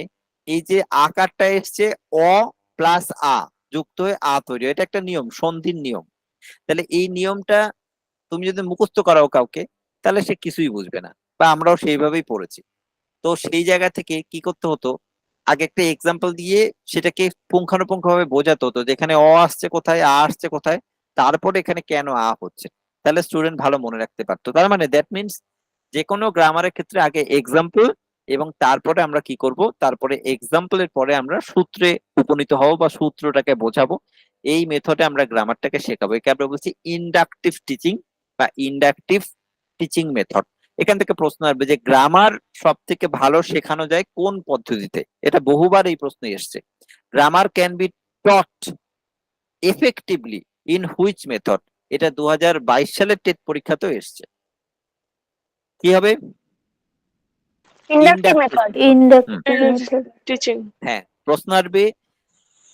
এই যে আকারটা এসছে অ প্লাস আ যুক্ত হয়ে আ তৈরি হয়, এটা একটা নিয়ম, সন্ধির নিয়ম। তাহলে এই নিয়মটা তুমি যদি মুখস্থ করাও কাউকে, তাহলে সে কিছুই বুঝবে না, বা আমরাও সেইভাবেই পড়েছি। তো সেই জায়গা থেকে কি করতে হতো, আগে একটা এক্সাম্পল দিয়ে সেটাকে পুঙ্খানুপুঙ্খ ভাবে বোঝাতে হতো, যেখানে অ আসছে কোথায়, আ আসছে কোথায়, তারপরে এখানে কেন আ হচ্ছে, তাহলে স্টুডেন্ট ভালো মনে রাখতে পারতো। তার মানে দ্যাট মিনস যে কোনো গ্রামারের ক্ষেত্রে আগে এক্সাম্পল এবং তারপরে আমরা কি করব, তারপরে এক্সাম্পলের পরে আমরা সূত্রে উপনীত হব বা সূত্রটাকে বোঝাবো। এই মেথডে আমরা গ্রামারটাকে শেখাবো। একে আমরা বলছি ইনডাকটিভ টিচিং বা ইনডাকটিভ টিচিং মেথড। এখান থেকে প্রশ্ন আসবে যে গ্রামার সব থেকে ভালো শেখানো যায় কোন পদ্ধতিতে। এটা বহুবার এই প্রশ্ন এসছে। Grammar can be taught effectively in which method, এটা 2022 সালের টেট পরীক্ষাতেও এসছে। কি হবে, inductive Inductive. Method. Inductive method. Teaching. হ্যাঁ, প্রশ্ন আসবে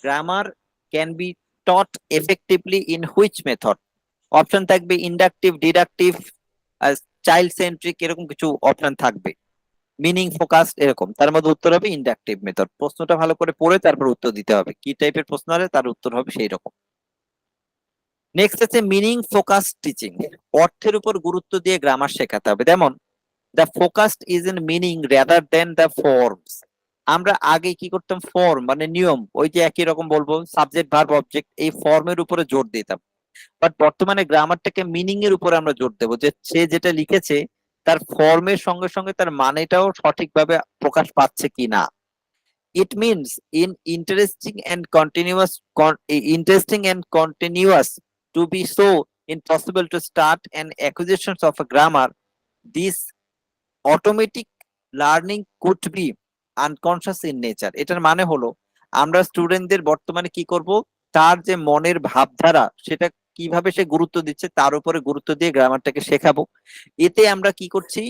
grammar can be taught effectively in which method. Option থাকবে ইন্ডাকটিভ, ডিডাকটিভ, চাইল্ড সেন্ট্রিক, এরকম কিছু অপশন থাকবে, মিনিং ফোকাসড এরকম। তার মধ্যে উত্তর হবে ইন্ডাকটিভ মেথড। প্রশ্নটা ভালো করে পড়ে তারপর উত্তর দিতে হবে, কি টাইপের প্রশ্ন হলে তার উত্তর হবে সেই রকম। নেক্সট আছে মিনিং ফোকাসড টিচিং। অর্থের উপর গুরুত্ব দিয়ে গ্রামার শেখাতে হবে। যেমন the focused is in meaning rather than the forms. আমরা আগে কি করতাম, ফর্ম মানে নিয়ম, ওই যে একই রকম বলবো সাবজেক্ট ভার্ব অবজেক্ট, এই ফর্মের উপরে জোর দিতাম। বাট বর্তমানে গ্রামারটাকে মিনিং এর উপরে আমরা জোর দেবো, যে সে যেটা লিখেছে তার ফর্মের সঙ্গে সঙ্গে তার মানেটাও সঠিকভাবে প্রকাশ পাচ্ছে কিনা। It means in interesting and continuous to be so impossible to start an acquisitions of a grammar. This automatic learning could be unconscious in nature. এটার মানে হলো আমরা স্টুডেন্টদের বর্তমানে কি করব, তার যে মনের ভাবধারা সেটা কিভাবে সে গুরুত্ব দিচ্ছে তার উপরে গুরুত্ব দিয়ে গ্রামারটাকে শেখাবো। এতে আমরা কি করছি,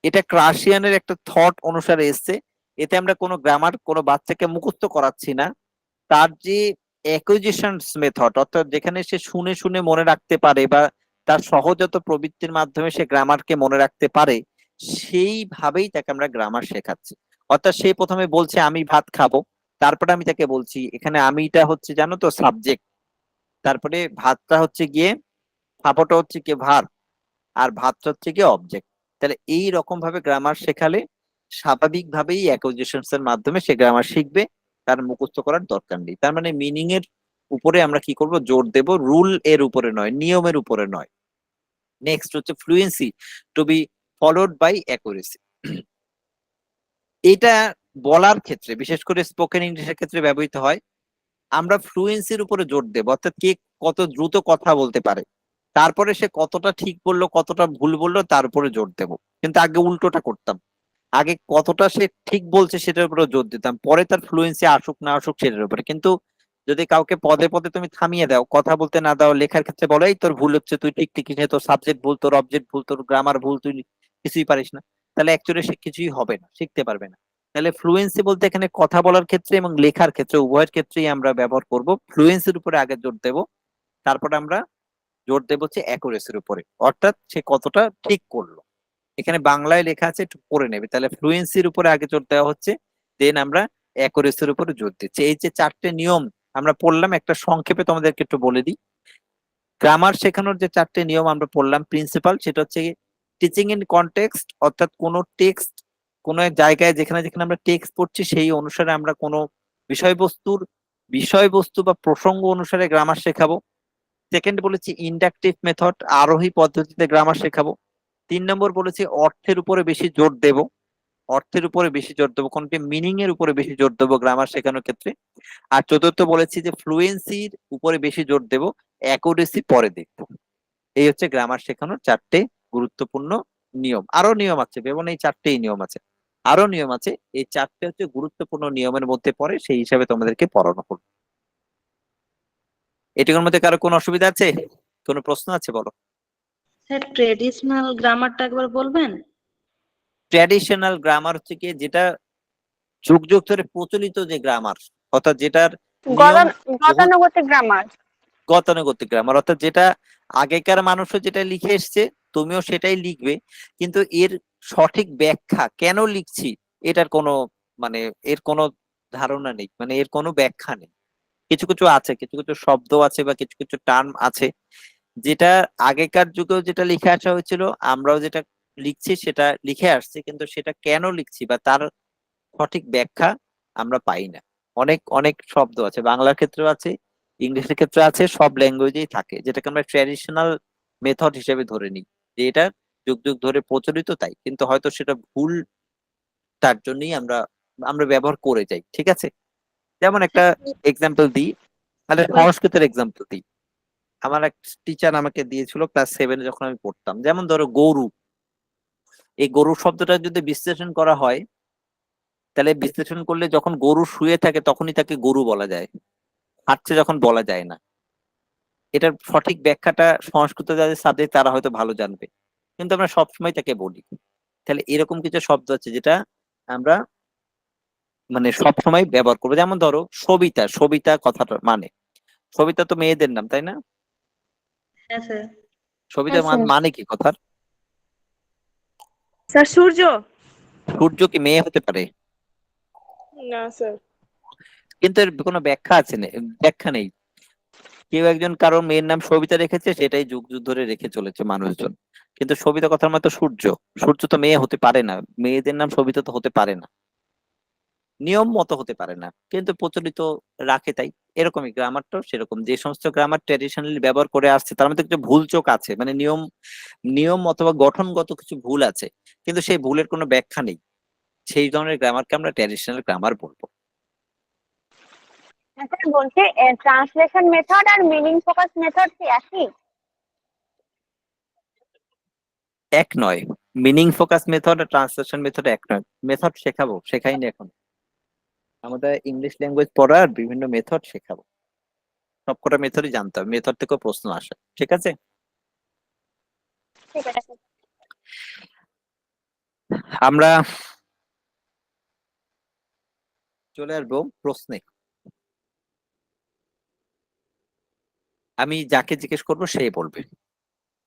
এটা ক্রাসিয়ানের একটা থট অনুসারে এসছে। এতে আমরা কোনো গ্রামার কোনো বাচ্চাকে মুখস্থ করাচ্ছি না, তার যে অ্যাকুইজিশনস মেথড, অর্থাৎ যেখানে সে শুনে শুনে মনে রাখতে পারে বা তার সহজাত প্রবৃত্তির মাধ্যমে সে গ্রামারকে মনে রাখতে পারে, সেইভাবেই তাকে আমরা গ্রামার শেখাচ্ছি। অর্থাৎ সে প্রথমে বলছে আমি ভাত খাবো, তারপরে আমি তাকে বলছি এখানে আমিটা হচ্ছে জানো তো সাবজেক্ট, তারপরে ভাতটা হচ্ছে গিয়ে, খাবোটা হচ্ছে গিয়ে ভার্ব, আর ভাতটা হচ্ছে গিয়ে অবজেক্ট। তাহলে এই রকম ভাবে গ্রামার শেখালে স্বাভাবিকভাবেই অ্যাকুইজিশনস এর মাধ্যমে সে গ্রামার শিখবে, তার মুখস্থ করার দরকার নেই। তার মানে মিনিং এর উপরে আমরা কি করব, জোর দেব, রুল এর উপরে নয়, নিয়মের উপরে নয়। নেক্সট হচ্ছে fluency to be followed by accuracy. এটা বলার ক্ষেত্রে বিশেষ করে স্পোকেন ইংলিশের ক্ষেত্রে ব্যবহৃত হয়। আমরা ফ্লুয়েন্সির উপরে জোর দেব, অর্থাৎ কে কত দ্রুত কথা বলতে পারে, তারপরে সে কতটা ঠিক বললো কতটা ভুল বললো তার উপরে জোর দেব। কিন্তু আগে উল্টোটা করতাম, আগে কতটা সে ঠিক বলছে সেটার উপরে জোর দিতাম, পরে তার ফ্লুয়েন্সি আসুক না আসুক সেটার উপরে। কিন্তু যদি কাউকে পদে পদে তুমি থামিয়ে দাও, কথা বলতে না দাও, লেখার ক্ষেত্রে বলো এই তোর ভুল হচ্ছে, তুই ঠিক ঠিক লিখে, তোর সাবজেক্ট ভুল, তোর অবজেক্ট ভুল, তোর গ্রামার ভুল, তুই কিছুই পারিস না, তাহলে অ্যাকচুয়ালি সে কিছুই হবে না, শিখতে পারবে না। তাহলে ফ্লুয়েন্সি বলতে এখানে কথা বলার ক্ষেত্রে এবং লেখার ক্ষেত্রে উভয়ের ক্ষেত্রেই আমরা ব্যবহার করব। ফ্লুয়েন্সির উপরে আগে জোর দেব, তারপরে আমরা জোর দেব হচ্ছে অ্যাকুরেসির উপরে, অর্থাৎ সে কতটা ঠিক করলো। এখানে বাংলায় লেখা আছে, একটু পড়ে নেবে। তাহলে ফ্লুয়েন্সির উপরে আগে জোর দেওয়া হচ্ছে, দেন আমরা অ্যাকুরেসির উপরে জোর দিচ্ছি। এই যে চারটে নিয়ম আমরা পড়লাম, একটা সংক্ষেপে তোমাদেরকে একটু বলে দিই। গ্রামার শেখানোর যে চারটে নিয়ম আমরা পড়লাম, প্রিন্সিপাল, সেটা হচ্ছে টিচিং ইন কনটেক্সট, অর্থাৎ কোনো টেক্সট, কোনো এক জায়গায় যেখানে যেখানে আমরা টেক্সট পড়ছি সেই অনুসারে আমরা কোনো বিষয়বস্তু বা প্রসঙ্গ অনুসারে গ্রামার শেখাবো। সেকেন্ড বলেছি ইন্ডাকটিভ মেথড, আরোহী পদ্ধতিতে গ্রামার শেখাবো। 3 নম্বর বলেছি অর্থের উপরে বেশি জোর দেব, অর্থের উপরে বেশি জোর দেবো, কোনটি মিনিং এর উপরে বেশি জোর দেবো গ্রামার শেখানোর ক্ষেত্রে। আর চতুর্থ বলেছি যে ফ্লুয়েন্সির উপরে বেশি জোর দেব, অ্যাকুরেসি পরে দেখবো। এই হচ্ছে গ্রামার শেখানোর চারটে গুরুত্বপূর্ণ নিয়ম। আরো নিয়ম আছে, যেমন এই চারটেই নিয়ম আছে, আরো নিয়ম আছে, এই চারটে হচ্ছে গুরুত্বপূর্ণ নিয়মের মধ্যে পড়ে, সেই হিসাবে তোমাদেরকে পড়ানো হলো। এটুকুর মধ্যে কারো কোনো অসুবিধা আছে, কোনো প্রশ্ন আছে বলো। স্যার ট্রেডিশনাল গ্রামারটা একবার বলবেন? ট্র্যাডিশনাল গ্রামার হচ্ছে কি, যেটা যুগ যুগ ধরে প্রচলিত যে গ্রামার, অর্থাৎ যেটার নিয়ম গতানুগতিক গ্রামার। গতানুগতিক গ্রামার, অর্থাৎ যেটা আগেকার মানুষও যেটা লিখে এসছে তুমিও সেটাই লিখবে, কিন্তু এর সঠিক ব্যাখ্যা কেন লিখছি এটার কোনো মানে এর কোনো ধারণা নেই, মানে এর কোনো ব্যাখ্যা নেই। কিছু কিছু আছে, কিছু কিছু শব্দ আছে বা কিছু কিছু টার্ম আছে যেটা আগেকার যুগেও যেটা লিখে আসা হয়েছিল, আমরাও যেটা লিখছি সেটা লিখে আসছি, কিন্তু সেটা কেন লিখছি বা তার সঠিক ব্যাখ্যা আমরা পাই না। অনেক অনেক শব্দ আছে, বাংলার ক্ষেত্রেও আছে, ইংলিশের ক্ষেত্রে আছে, সব ল্যাঙ্গুয়েজেই থাকে, যেটাকে আমরা ট্র্যাডিশনাল মেথড হিসেবে ধরে নিই, যে এটা যুগ যুগ ধরে প্রচলিত তাই, কিন্তু হয়তো সেটা ভুল, তার জন্যই আমরা আমরা ব্যবহার করে যাই। ঠিক আছে, যেমন একটা এক্সাম্পল দিই, তাহলে সংস্কৃতের এক্সাম্পল দিই। আমার এক টিচার আমাকে দিয়েছিল ক্লাস 7 যখন আমি পড়তাম। যেমন ধরো গরু, এই গরু শব্দটা যদি বিশ্লেষণ করা হয়, তাহলে বিশ্লেষণ করলে যখন গরু শুয়ে থাকে তখনই তাকে গরু বলা যায়, হাঁটছে যখন বলা যায় না। এটার সঠিক ব্যাখ্যাটা সংস্কৃত যাদের সাবজেক্ট তারা হয়তো ভালো জানবে, কিন্তু আমরা সবসময় তাকে বলি। তাহলে এরকম কিছু শব্দ আছে যেটা আমরা মানে সবসময় ব্যবহার করবো। যেমন ধরো সবিতা, সবিতা কথাটা মানে, সবিতা তো মেয়েদের নাম, তাই না? হ্যাঁ স্যার। সবিতা হ্যাঁ, স্যার। মানে কি কথার? স্যার সূর্য। সূর্য কি মেয়ে হতে পারে? না স্যার। কিন্তু এর কোনো ব্যাখ্যা আছে না, ব্যাখ্যা নেই। কেউ একজন কারো মেয়ের নাম সবিতা রেখেছে, সেটাই যুগ যুগ ধরে রেখে চলেছে মানুষজন। কিন্তু সবিতা কথার মতো সূর্য, সূর্য তো মেয়ে হতে পারে না, মেয়েদের নাম সবিতা তো হতে পারে না, নিয়ম মতো হতে পারে না, কিন্তু প্রচলিত রাখে তাই। এরকমই গ্রামারটাও সেরকম, যে সমস্ত গ্রামার ট্র্যাডিশনালি ব্যবহার করে আসছে তার মধ্যে কিছু ভুল চোখ আছে, মানে নিয়ম নিয়ম অথবা গঠনগত কিছু ভুল আছে, কিন্তু সেই ভুলের কোনো ব্যাখ্যা নেই। সেই ধরনের গ্রামারকে আমরা ট্র্যাডিশনাল গ্রামার বলবো। স্যার বলছি ট্রান্সলেশন মেথড আর মিনিং ফোকাস মেথড কি একই? এক নয়, মিনিং ফোকাস মেথড আর ট্রান্সলেশন মেথড এক নয়। মেথড শেখাবো, শেখাইনি এখন। আমাদের ইংলিশ ল্যাঙ্গুয়েজ পড়ার বিভিন্ন মেথড শেখাবো, সবকটা মেথডই জানতে হবে, মেথড থেকেও প্রশ্ন আসে, ঠিক আছে? ঠিক আছে। আমরা চলে আসবো প্রশ্নে। আমি যাকে জিজ্ঞেস করবো সেই বলবে,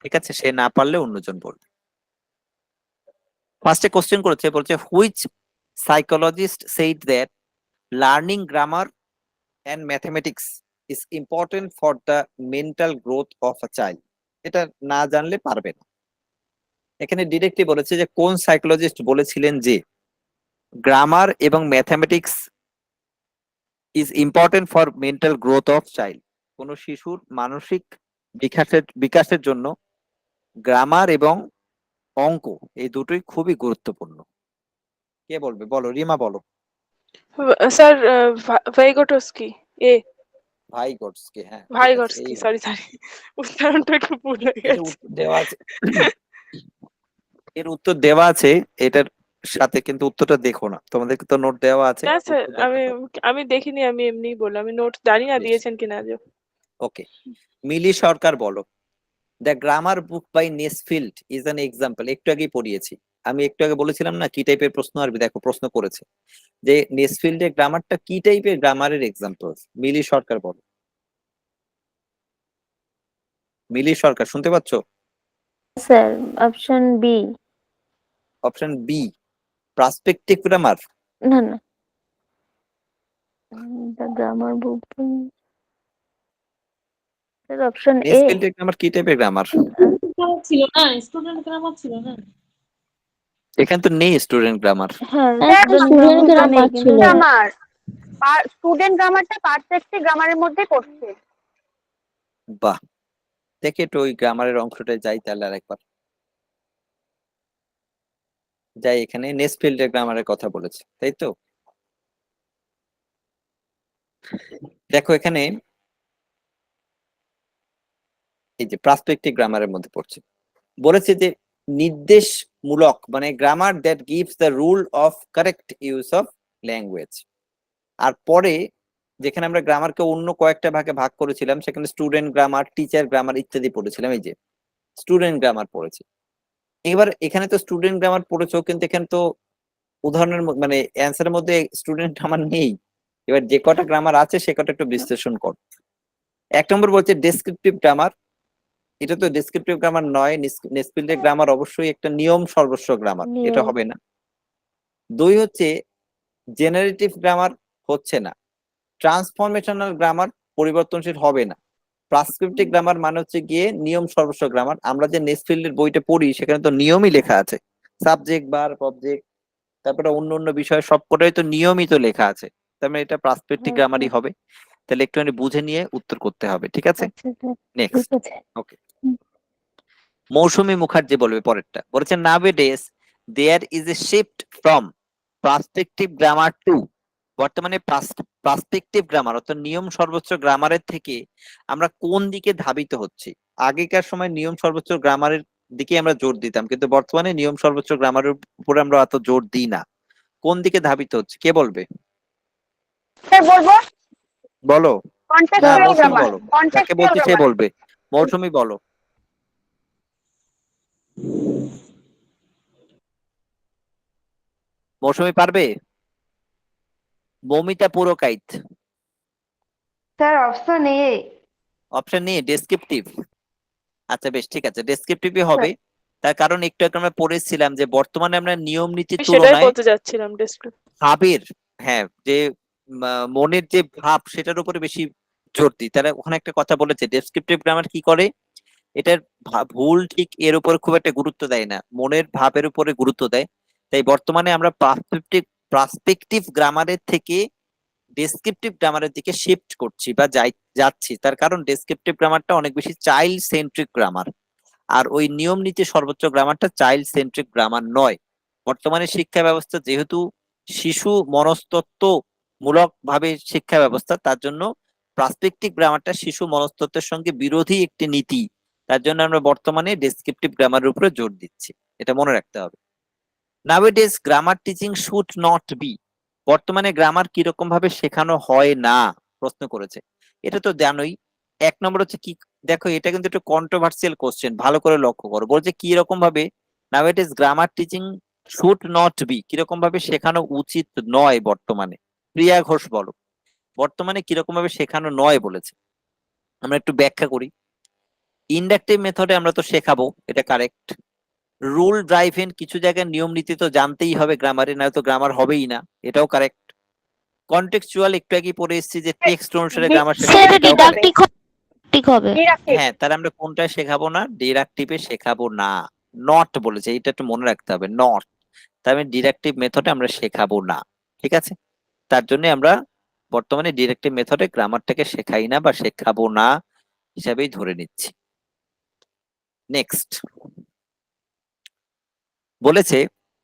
ঠিক আছে? সে না পারলে অন্যজন বলবে। ফার্স্টে কোশ্চেন করেছে, বলছে which psychologist said that learning grammar and mathematics is important for the mental growth of a child. এটা না জানলে পারবে না। এখানে ডিরেক্টলি বলেছে যে কোন সাইকোলজিস্ট বলেছিলেন যে গ্রামার এবং mathematics is important for mental growth of child. কোন শিশুর মানসিক বিকাশের জন্য গ্রামার এবং অঙ্ক এই দুটোই খুবই গুরুত্বপূর্ণ। কে বলবে? বলো, রিমা বলো। স্যার ভাইগোটস্কি। এ ভাইগটস্কি, হ্যাঁ ঠিক আছে, ভাইগটস্কি, এই সরি সরি, উচ্চারণটা একটু ভুল হয়ে এর গেছে। উত্তর দেওয়া আছে, এর উত্তর দেওয়া আছে এটার সাথে, কিন্তু উত্তরটা দেখো না, তোমাদেরকে তো নোট দেওয়া আছে, না স্যার, উত্তর দেখো আমি তো। আমি দেখিনি, আমি এমনিই বললাম, আমি নোট জানি না বেশ, দিয়েছেন কিনা আজও। ওকে। মিলি সরকার বলো, the grammar book by Nesfield is an example. একটু আগেই পড়িয়েছি, আমি একটু আগে বলেছিলাম না কি টাইপের প্রশ্ন আসবে, দেখো প্রশ্ন করেছে যে নেসফিল্ডের গ্রামারটা কি টাইপের গ্রামারের এক্সাম্পল। মিলি সরকার বলো। মিলি সরকার শুনতে পাচ্ছ? Sir option B. Option B, perspective grammar. না না, the grammar book. Sir option A. নেসফিল্ডের গ্রামার কি টাইপের গ্রামার? ছিল না, স্টুডেন্ট গ্রামার ছিল না। এখানে তো নেই স্টুডেন্ট গ্রামার। হ্যাঁ, স্যার স্টুডেন্ট গ্রামার ছিল। গ্রামার, স্টুডেন্ট গ্রামারটা পারফেক্ট গ্রামারের মধ্যে পড়ছে। বাহ, দেখে একটু ওই গ্রামারের অংশটায় যাই তাহলে আরেকবার যাই। এখানে নেসফিল্ডের গ্রামারের কথা বলেছে, তাই তো? দেখো এখানে এই যে পার্সপেক্টিভ গ্রামারের মধ্যে পড়ছে, বলেছে যে নির্দেশমূলক, মানে grammar that gives the rule of correct use of language. আর পরে যেখানে আমরা গ্রামারকে অন্য কয়েকটা ভাগে ভাগ করেছিলাম, সেখানে স্টুডেন্ট গ্রামার, টিচার গ্রামার ইত্যাদি পড়েছিলাম, এই যে স্টুডেন্ট গ্রামার পড়েছি। এবার এখানে তো স্টুডেন্ট গ্রামার পড়েছো, কিন্তু এখানে তো উদাহরণের মানে অ্যান্সারের মধ্যে স্টুডেন্ট গ্রামার নেই। এবার যে কটা গ্রামার আছে সে কটা একটু বিশ্লেষণ কর। এক নম্বর বলছে ডেসক্রিপটিভ গ্রামার, এটা তো ডেসক্রিপটিভ গ্রামার নয়, নেসফিল্ডের গ্রামার অবশ্যই একটা নিয়ম সর্বস্ব গ্রামার, এটা হবে না। দুই হচ্ছে জেনারেটিভ গ্রামার, হচ্ছে না। ট্রান্সফরমেশনাল গ্রামার, পরিবর্তনশীল, হবে না। প্রাসক্রিপটিভ গ্রামার মানে হচ্ছে গিয়ে নিয়ম সর্বস্ব গ্রামার। আমরা যে নেসফিল্ডের বইটা পড়ি সেখানে তো নিয়মই লেখা আছে, সাবজেক্ট ভার্ব অবজেক্ট, তারপরে অন্য অন্য বিষয় সবকটাই তো নিয়মই তো লেখা আছে, তার মানে এটা প্রাসপেক্টিভ গ্রামারই হবে। তাহলে একটুখানি বুঝে নিয়ে উত্তর করতে হবে, ঠিক আছে? নেক্সট, ওকে। মৌসুমী মুখার্জি বলবে পরেরটা, বলেছে nowadays there is a shift from perspective grammar to. বর্তমানে পার্সপেক্টিভ গ্রামার অর্থাৎ নিয়ম সর্বোচ্চ গ্রামারের থেকে আমরা কোন দিকে ধাবিত হচ্ছি? আগেকার সময় নিয়ম সর্বোচ্চ গ্রামারের দিকে আমরা জোর দিতাম, কিন্তু বর্তমানে নিয়ম সর্বোচ্চ গ্রামারের উপরে আমরা এত জোর দিই না। কোন দিকে ধাবিত হচ্ছে, কে বলবে? স্যার বলবো বলো। না, কন্টেক্সচুয়াল মৌসুমী গ্রামার, বলো, যাকে কন্টেক্সচুয়াল বলছি সে গ্রামার। বলবে। মৌসুমী বলো। মৌসুমী পারবে? মৌমিতা পুরকাইত। স্যার অপশন এ। অপশন নেই, ডেসক্রিপটিভ। আচ্ছা বেশ, ঠিক আছে, ডেসক্রিপটিভই হবে। তার কারণ একটু আগে আমরা পড়েছিলাম যে বর্তমানে আমরা নিয়ম নীতির সেটাই তুলনায় বলতে যাচ্ছিলাম ডেসক্রিপশন। ভাবের, হ্যাঁ, যে মনের যে ভাব সেটার উপরে বেশি জোর দিই। তারা ওখানে একটা কথা বলেছে, ডেসক্রিপটিভ গ্রামার কি করে, এটার ভুল ঠিক এর উপর খুব একটা গুরুত্ব দেয় না, মনের ভাবের উপরে গুরুত্ব দেয়। তাই বর্তমানে আমরা পার্সপেক্টিভ গ্রামারের থেকে ডেসক্রিপটিভ গ্রামারের দিকে শিফট করছি বা যাচ্ছি। তার কারণ ডেসক্রিপটিভ গ্রামারটা অনেক বেশি চাইল্ড সেন্ট্রিক গ্রামার, আর ওই নিয়ম নীতি সর্বোচ্চ গ্রামারটা চাইল্ড সেন্ট্রিক গ্রামার নয়। বর্তমানে শিক্ষা ব্যবস্থা যেহেতু শিশু মনস্তত্ত্ব মূলক ভাবে শিক্ষা ব্যবস্থা, তার জন্য পার্সপেক্টিভ গ্রামারটা শিশু মনস্তত্ত্বের সঙ্গে বিরোধী একটি নীতি। তার জন্য আমরা বর্তমানে ডেসক্রিপটিভ গ্রামারের উপরে জোর দিচ্ছি, এটা মনে রাখতে হবে। Nowadays grammar teaching should not be, বর্তমানে গ্রামার কিরকম ভাবে শেখানো হয় না প্রশ্ন করেছে। এটা তো জানোই। 1 নম্বর হচ্ছে কি, দেখো এটা কিন্তু একটু কন্ট্রোভার্সিয়াল কোশ্চেন, ভালো করে লক্ষ্য করো। বলছে কি রকম ভাবে nowadays grammar teaching should not be, কিরকম ভাবে শেখানো উচিত নয় বর্তমানে। প্রিয়া ঘোষ বলো, বর্তমানে কিরকম ভাবে শেখানো নয় বলেছে। আমরা একটু ব্যাখ্যা করি। ইন্ডাকটিভ মেথডে আমরা তো শেখাবো, এটা কারেক্ট। রুল ড্রাইভেন, কিছু জায়গায় নিয়ম নীতি তো জানতেই হবে গ্রামারে, না তো গ্রামার হবেই না, এটাও কারেক্ট। কন্টেক্সচুয়াল, একটু আগে পড়ে এসেছি যে টেক্সট অনুসারে গ্রামার শেখাবো, স্যার এটাও correct। ডিডাক্টিভ হবে। হ্যাঁ, তাহলে আমরা কোনটায় শেখাবো না, ডিডাক্টিভে শেখাবো না। নট বলেছে, এটা একটু মনে রাখতে হবে, নট। তার মানে ডিডাক্টিভ মেথডে আমরা শেখাবো না, ঠিক আছে। তার জন্য আমরা বর্তমানে ডিডাক্টিভ মেথডে গ্রামারটাকে শেখাই না বা শেখাবো না হিসাবেই ধরে নিচ্ছি। নেক্সট বলেছে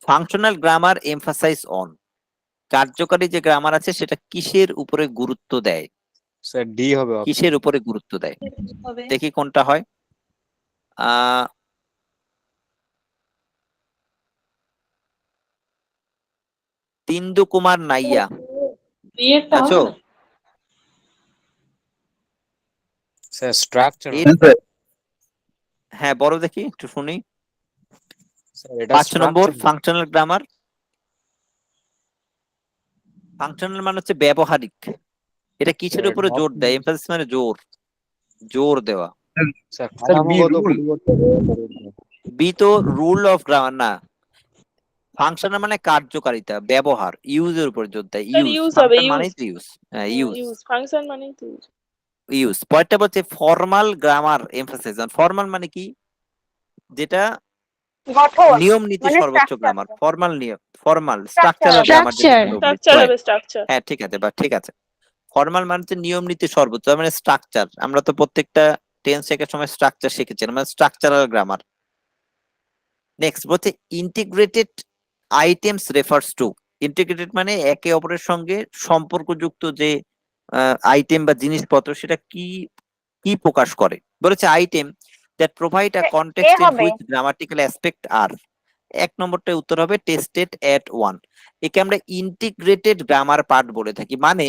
ফাংশনাল গ্রামার এমফাসাইজ অন, কার্যকারী যে গ্রামার আছে সেটা কিসের উপরে গুরুত্ব দেয়, স্যার ডি হবে option। কিসের উপরে গুরুত্ব দেয়? হবে। দেখি কোনটা হয়। তিন্দু কুমার নাইয়া বিয়েরটা আছো? হবে না? স্যার স্ট্রাকচার হ্যাঁ বড় দেখি একটু শুনি। স্যার এটা 5 নম্বর structure। Functional grammar. ফাংশনাল মানে হচ্ছে ব্যবহারিক, এটা কিসের স্যার উপরে জোর দেয়? এমফাসিস মানে জোর, জোর দেওয়া। স্যার কাঠামোগত পরিবর্তন। বি তো রুল অফ গ্রামার না, ফাংশনাল মানে কার্যকারিতা, ব্যবহার, ইউজের উপর জোর দেয়। স্যার ইউজ, ইউজ হবে, ফাংশন মানে ইউজ। তো ইউজ, হ্যাঁ ইউজ। ইউজ ফাংশন মানে তো ইউজ। ইউজ। পরেরটা বলছে ফর্মাল গ্রামার এমফাসিস। ফর্মাল মানে কি, যেটা গঠন নিয়ম নীতি মানে সর্বোচ্চ structure। গ্রামার। ফর্মাল নিয়ম, formal Structure structural grammar, structure হবে, স্ট্রাকচার। হ্যাঁ ঠিক আছে, বা ঠিক আছে। ফর্মাল মানে হচ্ছে নিয়ম নীতি সর্বোচ্চ, তার মানে স্ট্রাকচার। আমরা তো প্রত্যেকটা টেন্স শেখার সময় স্ট্রাকচার শিখেছিলাম, মানে স্ট্রাকচারাল গ্রামার। নেক্সট বলছে integrated items refers to, integrated মানে একে অপরের সঙ্গে সম্পর্কযুক্ত যে আইটেম বা জিনিসপত্র, সেটা কি কি প্রকাশ করে। বলেছে item that provide a context in হবে। হুইচ গ্রামাটিক্যাল অ্যাসপেক্ট আর। 1 নম্বরটার উত্তর হবে টেস্টেড এট ওয়ান। একে আমরা ইন্টিগ্রেটেড গ্রামার পার্ট বলে থাকি। মানে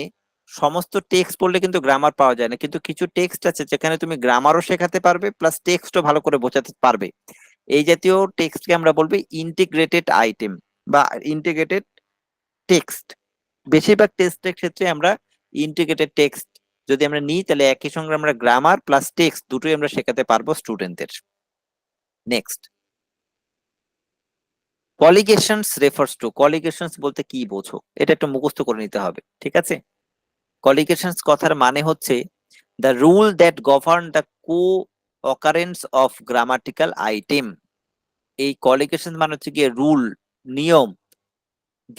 সমস্ত টেক্সট পড়লে কিন্তু গ্রামার পাওয়া যায় না, কিন্তু কিছু টেক্সট আছে যেখানে তুমি গ্রামারও শেখাতে পারবে প্লাস টেক্সটও ভালো করে বোঝাতে পারবে। এই জাতীয় টেক্সটকে আমরা বলবো ইন্টিগ্রেটেড আইটেম বা ইন্টিগ্রেটেড টেক্সট। বেশিরভাগ টেক্সটের ক্ষেত্রে আমরা ইন্টিগ্রেটেড টেক্সট যদি আমরা নিই, তাহলে একই সঙ্গে আমরা গ্রামার প্লাস টেক্সট দুটোই আমরা শেখাতে পারবো স্টুডেন্টদের। নেক্সট কলিগেশনস রেফার্স টু, কলিগেশনস বলতে কি বোঝো, এটা একটু মুখস্থ করে নিতে হবে, ঠিক আছে। কলিগেশনস কথার মানে হচ্ছে the rule that govern the co occurrence of grammatical item. এই কলিগেশন মানে হচ্ছে গিয়ে রুল, নিয়ম,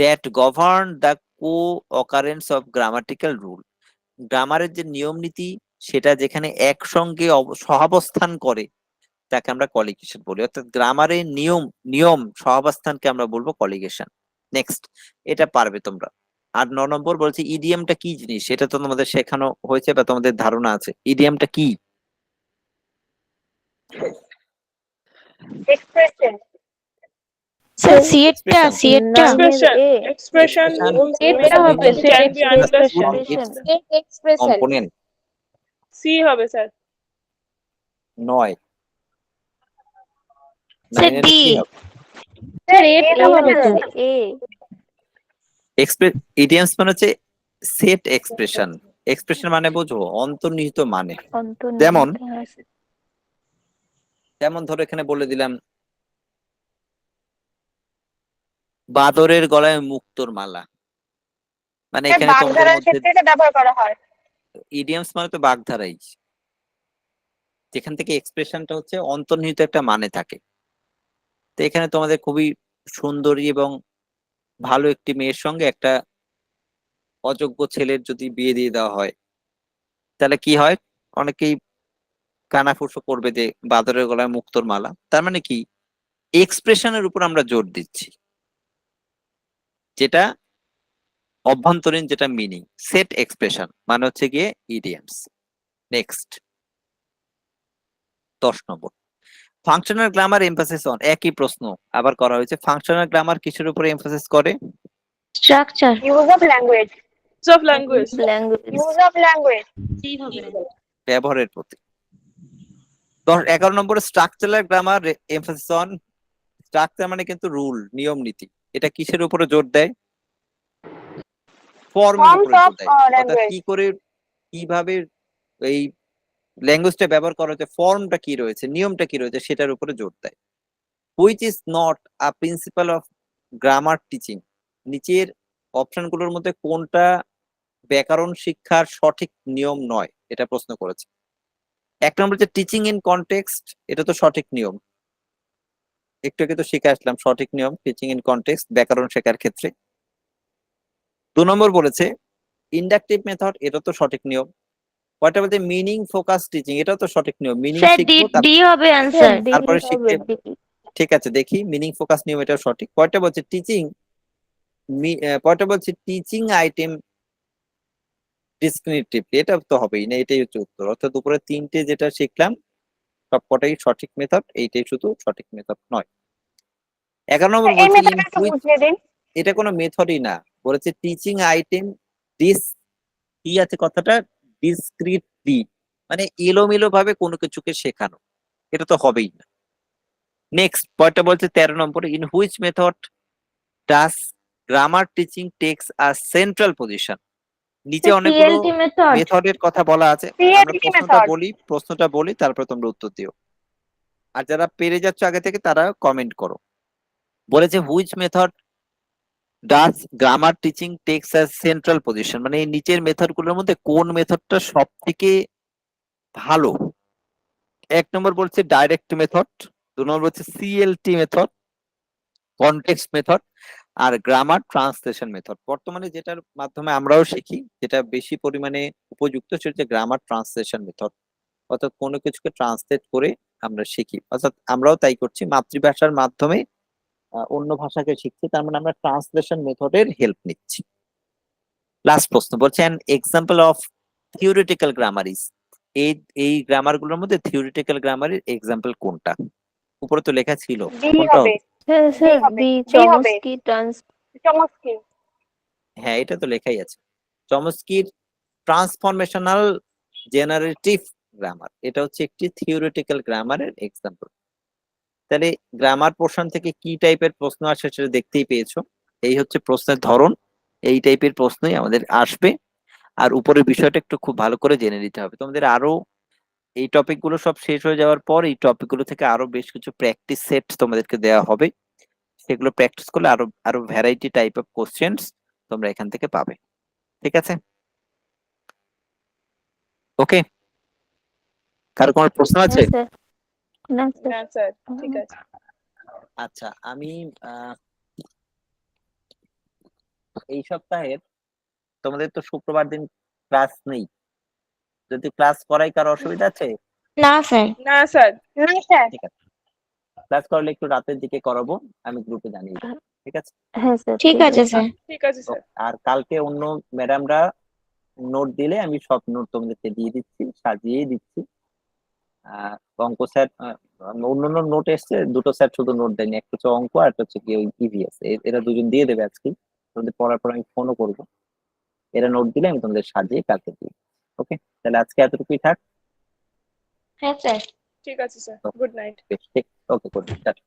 that govern the co occurrence of grammatical rule. গ্রামারের যে নিয়ম নীতি সেটা যেখানে একসঙ্গে সহাবস্থান করে তাকে আমরা কলিগেশন বলি। অর্থাৎ গ্রামারের নিয়ম নিয়ম সহাবস্থানকে আমরা বলবো কলিগেশন। নেক্সট, এটা পারবে তোমরা। আর 9 নম্বর বলছে ইডিএমটা কি জিনিস, এটা তো তোমাদের শেখানো হয়েছে বা তোমাদের ধারণা আছে। ইডিএমটা কি? এক্সপ্রেশন। স্যার সিএটটা এক্সপ্রেশন, এক্সপ্রেশন এটা হবে, can be understood. Expression. Component C হবে স্যার। 9 sir D. স্যার এটা হবে। এ ইডিয়ামস মানে হচ্ছে সেট এক্সপ্রেশন। এক্সপ্রেশন মানে বোঝো অন্তর্নিহিত মানে। যেমন যেমন ধরো এখানে বলে দিলাম বাদরের গলায় মুক্তোর মালা, মানে এখানে তোমাদের বাগধারার মধ্যে ক্ষেত্রে এটা ব্যবহার করা হয়। ইডিয়ামস মানে তো বাগধারাই, যেখান থেকে এক্সপ্রেশনটা হচ্ছে অন্তর্নিহিত একটা মানে থাকে। তো এখানে তোমাদের খুবই সুন্দরী এবং ভালো একটি মেয়ের সঙ্গে একটা অযোগ্য ছেলের যদি বিয়ে দিয়ে দেওয়া হয়, তাহলে কি হয়? অনেকেই কানাফুসো করবে যে বাদরের গলায় মুক্তোর মালা। তার মানে কি, এক্সপ্রেশনের উপর আমরা জোর দিচ্ছি, যেটা অভ্যন্তরীণ, যেটা মিনিং। সেট এক্সপ্রেশন মানে হচ্ছে গিয়ে idioms. Next 10 number, functional grammar emphasis on. একই প্রশ্ন আবার করা হয়েছে। ফাংশনাল গ্রামার কিসের উপরে এমফাসিস করে? Structure use of language. Use of language. Use of language. কি হবে? ব্যবহারের প্রতি। 11 নম্বরে structural grammar emphasis on. Structure মানে কিন্তু রুল, নিয়ম নীতি। এটা কিসের উপরে জোর দেয়? ফর্মের Forms উপরে of জোর দেয়। অর্থাৎ language. কি করে, কিভাবে এই ল্যাঙ্গুয়েজটা ব্যবহার করা হচ্ছে, ফর্মটা কি রয়েছে, নিয়মটা কি রয়েছে, সেটার উপরে জোর দেয়। Which is not a principal of grammar teaching. নিচের অপশনগুলোর মধ্যে কোনটা ব্যাকরণ শিক্ষার সঠিক নিয়ম নয়, এটা প্রশ্ন করেছে। 1 নম্বর হচ্ছে টিচিং ইন কনটেক্সট, এটা তো সঠিক নিয়ম, একটু আগে তো শিখে আসলাম সঠিক নিয়ম টিচিং ইন কনটেক্সট ব্যাকরণ শেখার ক্ষেত্রে। 2 নম্বর বলেছে ইন্ডাকটিভ মেথড, এটা তো সঠিক নিয়ম। কয়টা বলতে মিনিং ফোকাস টিচিং, এটাও তো সঠিক নিয়ম। মিনিং স্যার শিখবো ডি হবে অ্যান্সার। তারপরে শিখতে। ঠিক আছে, দেখি মিনিং ফোকাস নিয়ম, এটাও সঠিক। কয়টা বলছে টিচিং, কয়টা বলছে টিচিং আইটেম ডিসক্রিপটিভলি, এটা তো হবেই না, এটাই হচ্ছে উত্তর। অর্থাৎ উপরে 3টে যেটা শিখলাম সবকটাই সঠিক মেথড, এইটাই শুধু সঠিক মেথড নয়। 11 নম্বর এই বলছে মেথডটা একটু বুঝিয়ে দিন। এটা কোনো মেথডই না, বলেছে টিচিং আইটেম কি আছে কথাটা, ডিসক্রিটলি, মানে এলোমেলো ভাবে কোনো কিছুকে শেখানো, এটা তো হবেই না। নেক্সট পয়েন্টটা বলছে 13 নম্বরে, in which method does grammar teaching takes a central position. নিচে অনেকগুলো সিএলটি মেথড। মেথডের কথা বলা আছে, আমরা CLT প্রশ্নটা বলি তারপর তোমরা উত্তর দিও। আর যারা পেরে যাচ্ছ আগে থেকে তারা কমেন্ট করো। বলেছে which method does grammar teaching takes as central position, মানে এই নিচের মেথড গুলোর মধ্যে কোন মেথডটা সব থেকে ভালো। 1 নম্বর বলছে ডাইরেক্ট মেথড, 2 নম্বর হচ্ছে সিএলটি মেথড, কনটেক্সট মেথড, আর গ্রামার ট্রান্সলেশন মেথড। বর্তমানে যেটার মাধ্যমে আমরাও শিখি, যেটা বেশি পরিমাণে উপযুক্ত, সেটা হচ্ছে গ্রামার ট্রান্সলেশন মেথড। অর্থাৎ কোনো কিছুকে ট্রান্সলেট করে আমরা শিখি, অর্থাৎ আমরাও তাই করছি, মাতৃভাষার মাধ্যমে অন্য ভাষাকে শিখছি, তার মানে আমরা ট্রান্সলেশন মেথডের হেল্প নিচ্ছি। লাস্ট প্রশ্ন বলছে an example of theoretical grammar is. এই গ্রামার গুলোর মধ্যে থিওরিটিক্যাল গ্রামারের এক্সাম্পল কোনটা? উপরে তো লেখা ছিল, ডি কোনটা হবে। স্যার হবে। বি ডি হবে। Chomsky trans. চমৎকার। হ্যাঁ, এটা তো লেখাই আছে, চমস্কির ট্রান্সফরমেশনাল জেনারেটিভ গ্রামার, এটা হচ্ছে একটি থিওরিটিক্যাল গ্রামারের এক্সাম্পল। তাহলে গ্রামার পোর্শন থেকে কি টাইপের প্রশ্ন আসে সেটা দেখতেই পেয়েছো। এই হচ্ছে প্রশ্নের ধরন, এই টাইপের প্রশ্নই আমাদের আসবে। আর উপরের বিষয়টা একটু খুব ভালো করে জেনে নিতে হবে তোমাদের। আরো এই টপিক গুলো সব শেষ হয়ে যাওয়ার পর এই টপিক গুলো থেকে আরো বেশ কিছু প্র্যাকটিস সেট তোমাদেরকে দেওয়া হবে, সেগুলো প্র্যাকটিস করলে আরো আরো ভ্যারাইটি টাইপ অফ কোশ্চেন্স তোমরা এখান থেকে পাবে। ঠিক আছে, ওকে? কারো কোনো প্রশ্ন আছে? স্যার না স্যার। না স্যার, ঠিক আছে। আচ্ছা, আমি এই সপ্তাহের তোমাদের তো শুক্রবার দিন ক্লাস নেই, যদি ক্লাস করাই কারো অসুবিধা আছে? না স্যার। না স্যার। না স্যার। ঠিক আছে, ক্লাস করলে একটু রাতের দিকে করাবো, আমি গ্রুপে জানিয়ে দেবো। ঠিক আছে, হ্যাঁ স্যার ঠিক আছে স্যার। ঠিক আছে স্যার। আর কালকে অন্য ম্যাডামরা নোট দিলে আমি সব নোট তোমাদেরকে দিয়ে দিচ্ছি, সাজিয়ে দিচ্ছি। অঙ্ক স্যার অন্যান্য নোট এসছে, 2টো স্যার শুধু নোট দেয়নি, একটা হচ্ছে অঙ্ক আর একটা হচ্ছে কি ওই ইভিএস, এরা দুজন দিয়ে দেবে আজকে। তোমাদের পড়ার পর আমি ফোনও করবো, এরা নোট দিলে আমি তোমাদের সাজিয়ে কালকে দিই। ওকে, তাহলে আজকে এতটুকুই থাক। হ্যাঁ স্যার। ঠিক আছে স্যার, গুড নাইট। বেশ, ঠিক, ওকে, গুড নাইট।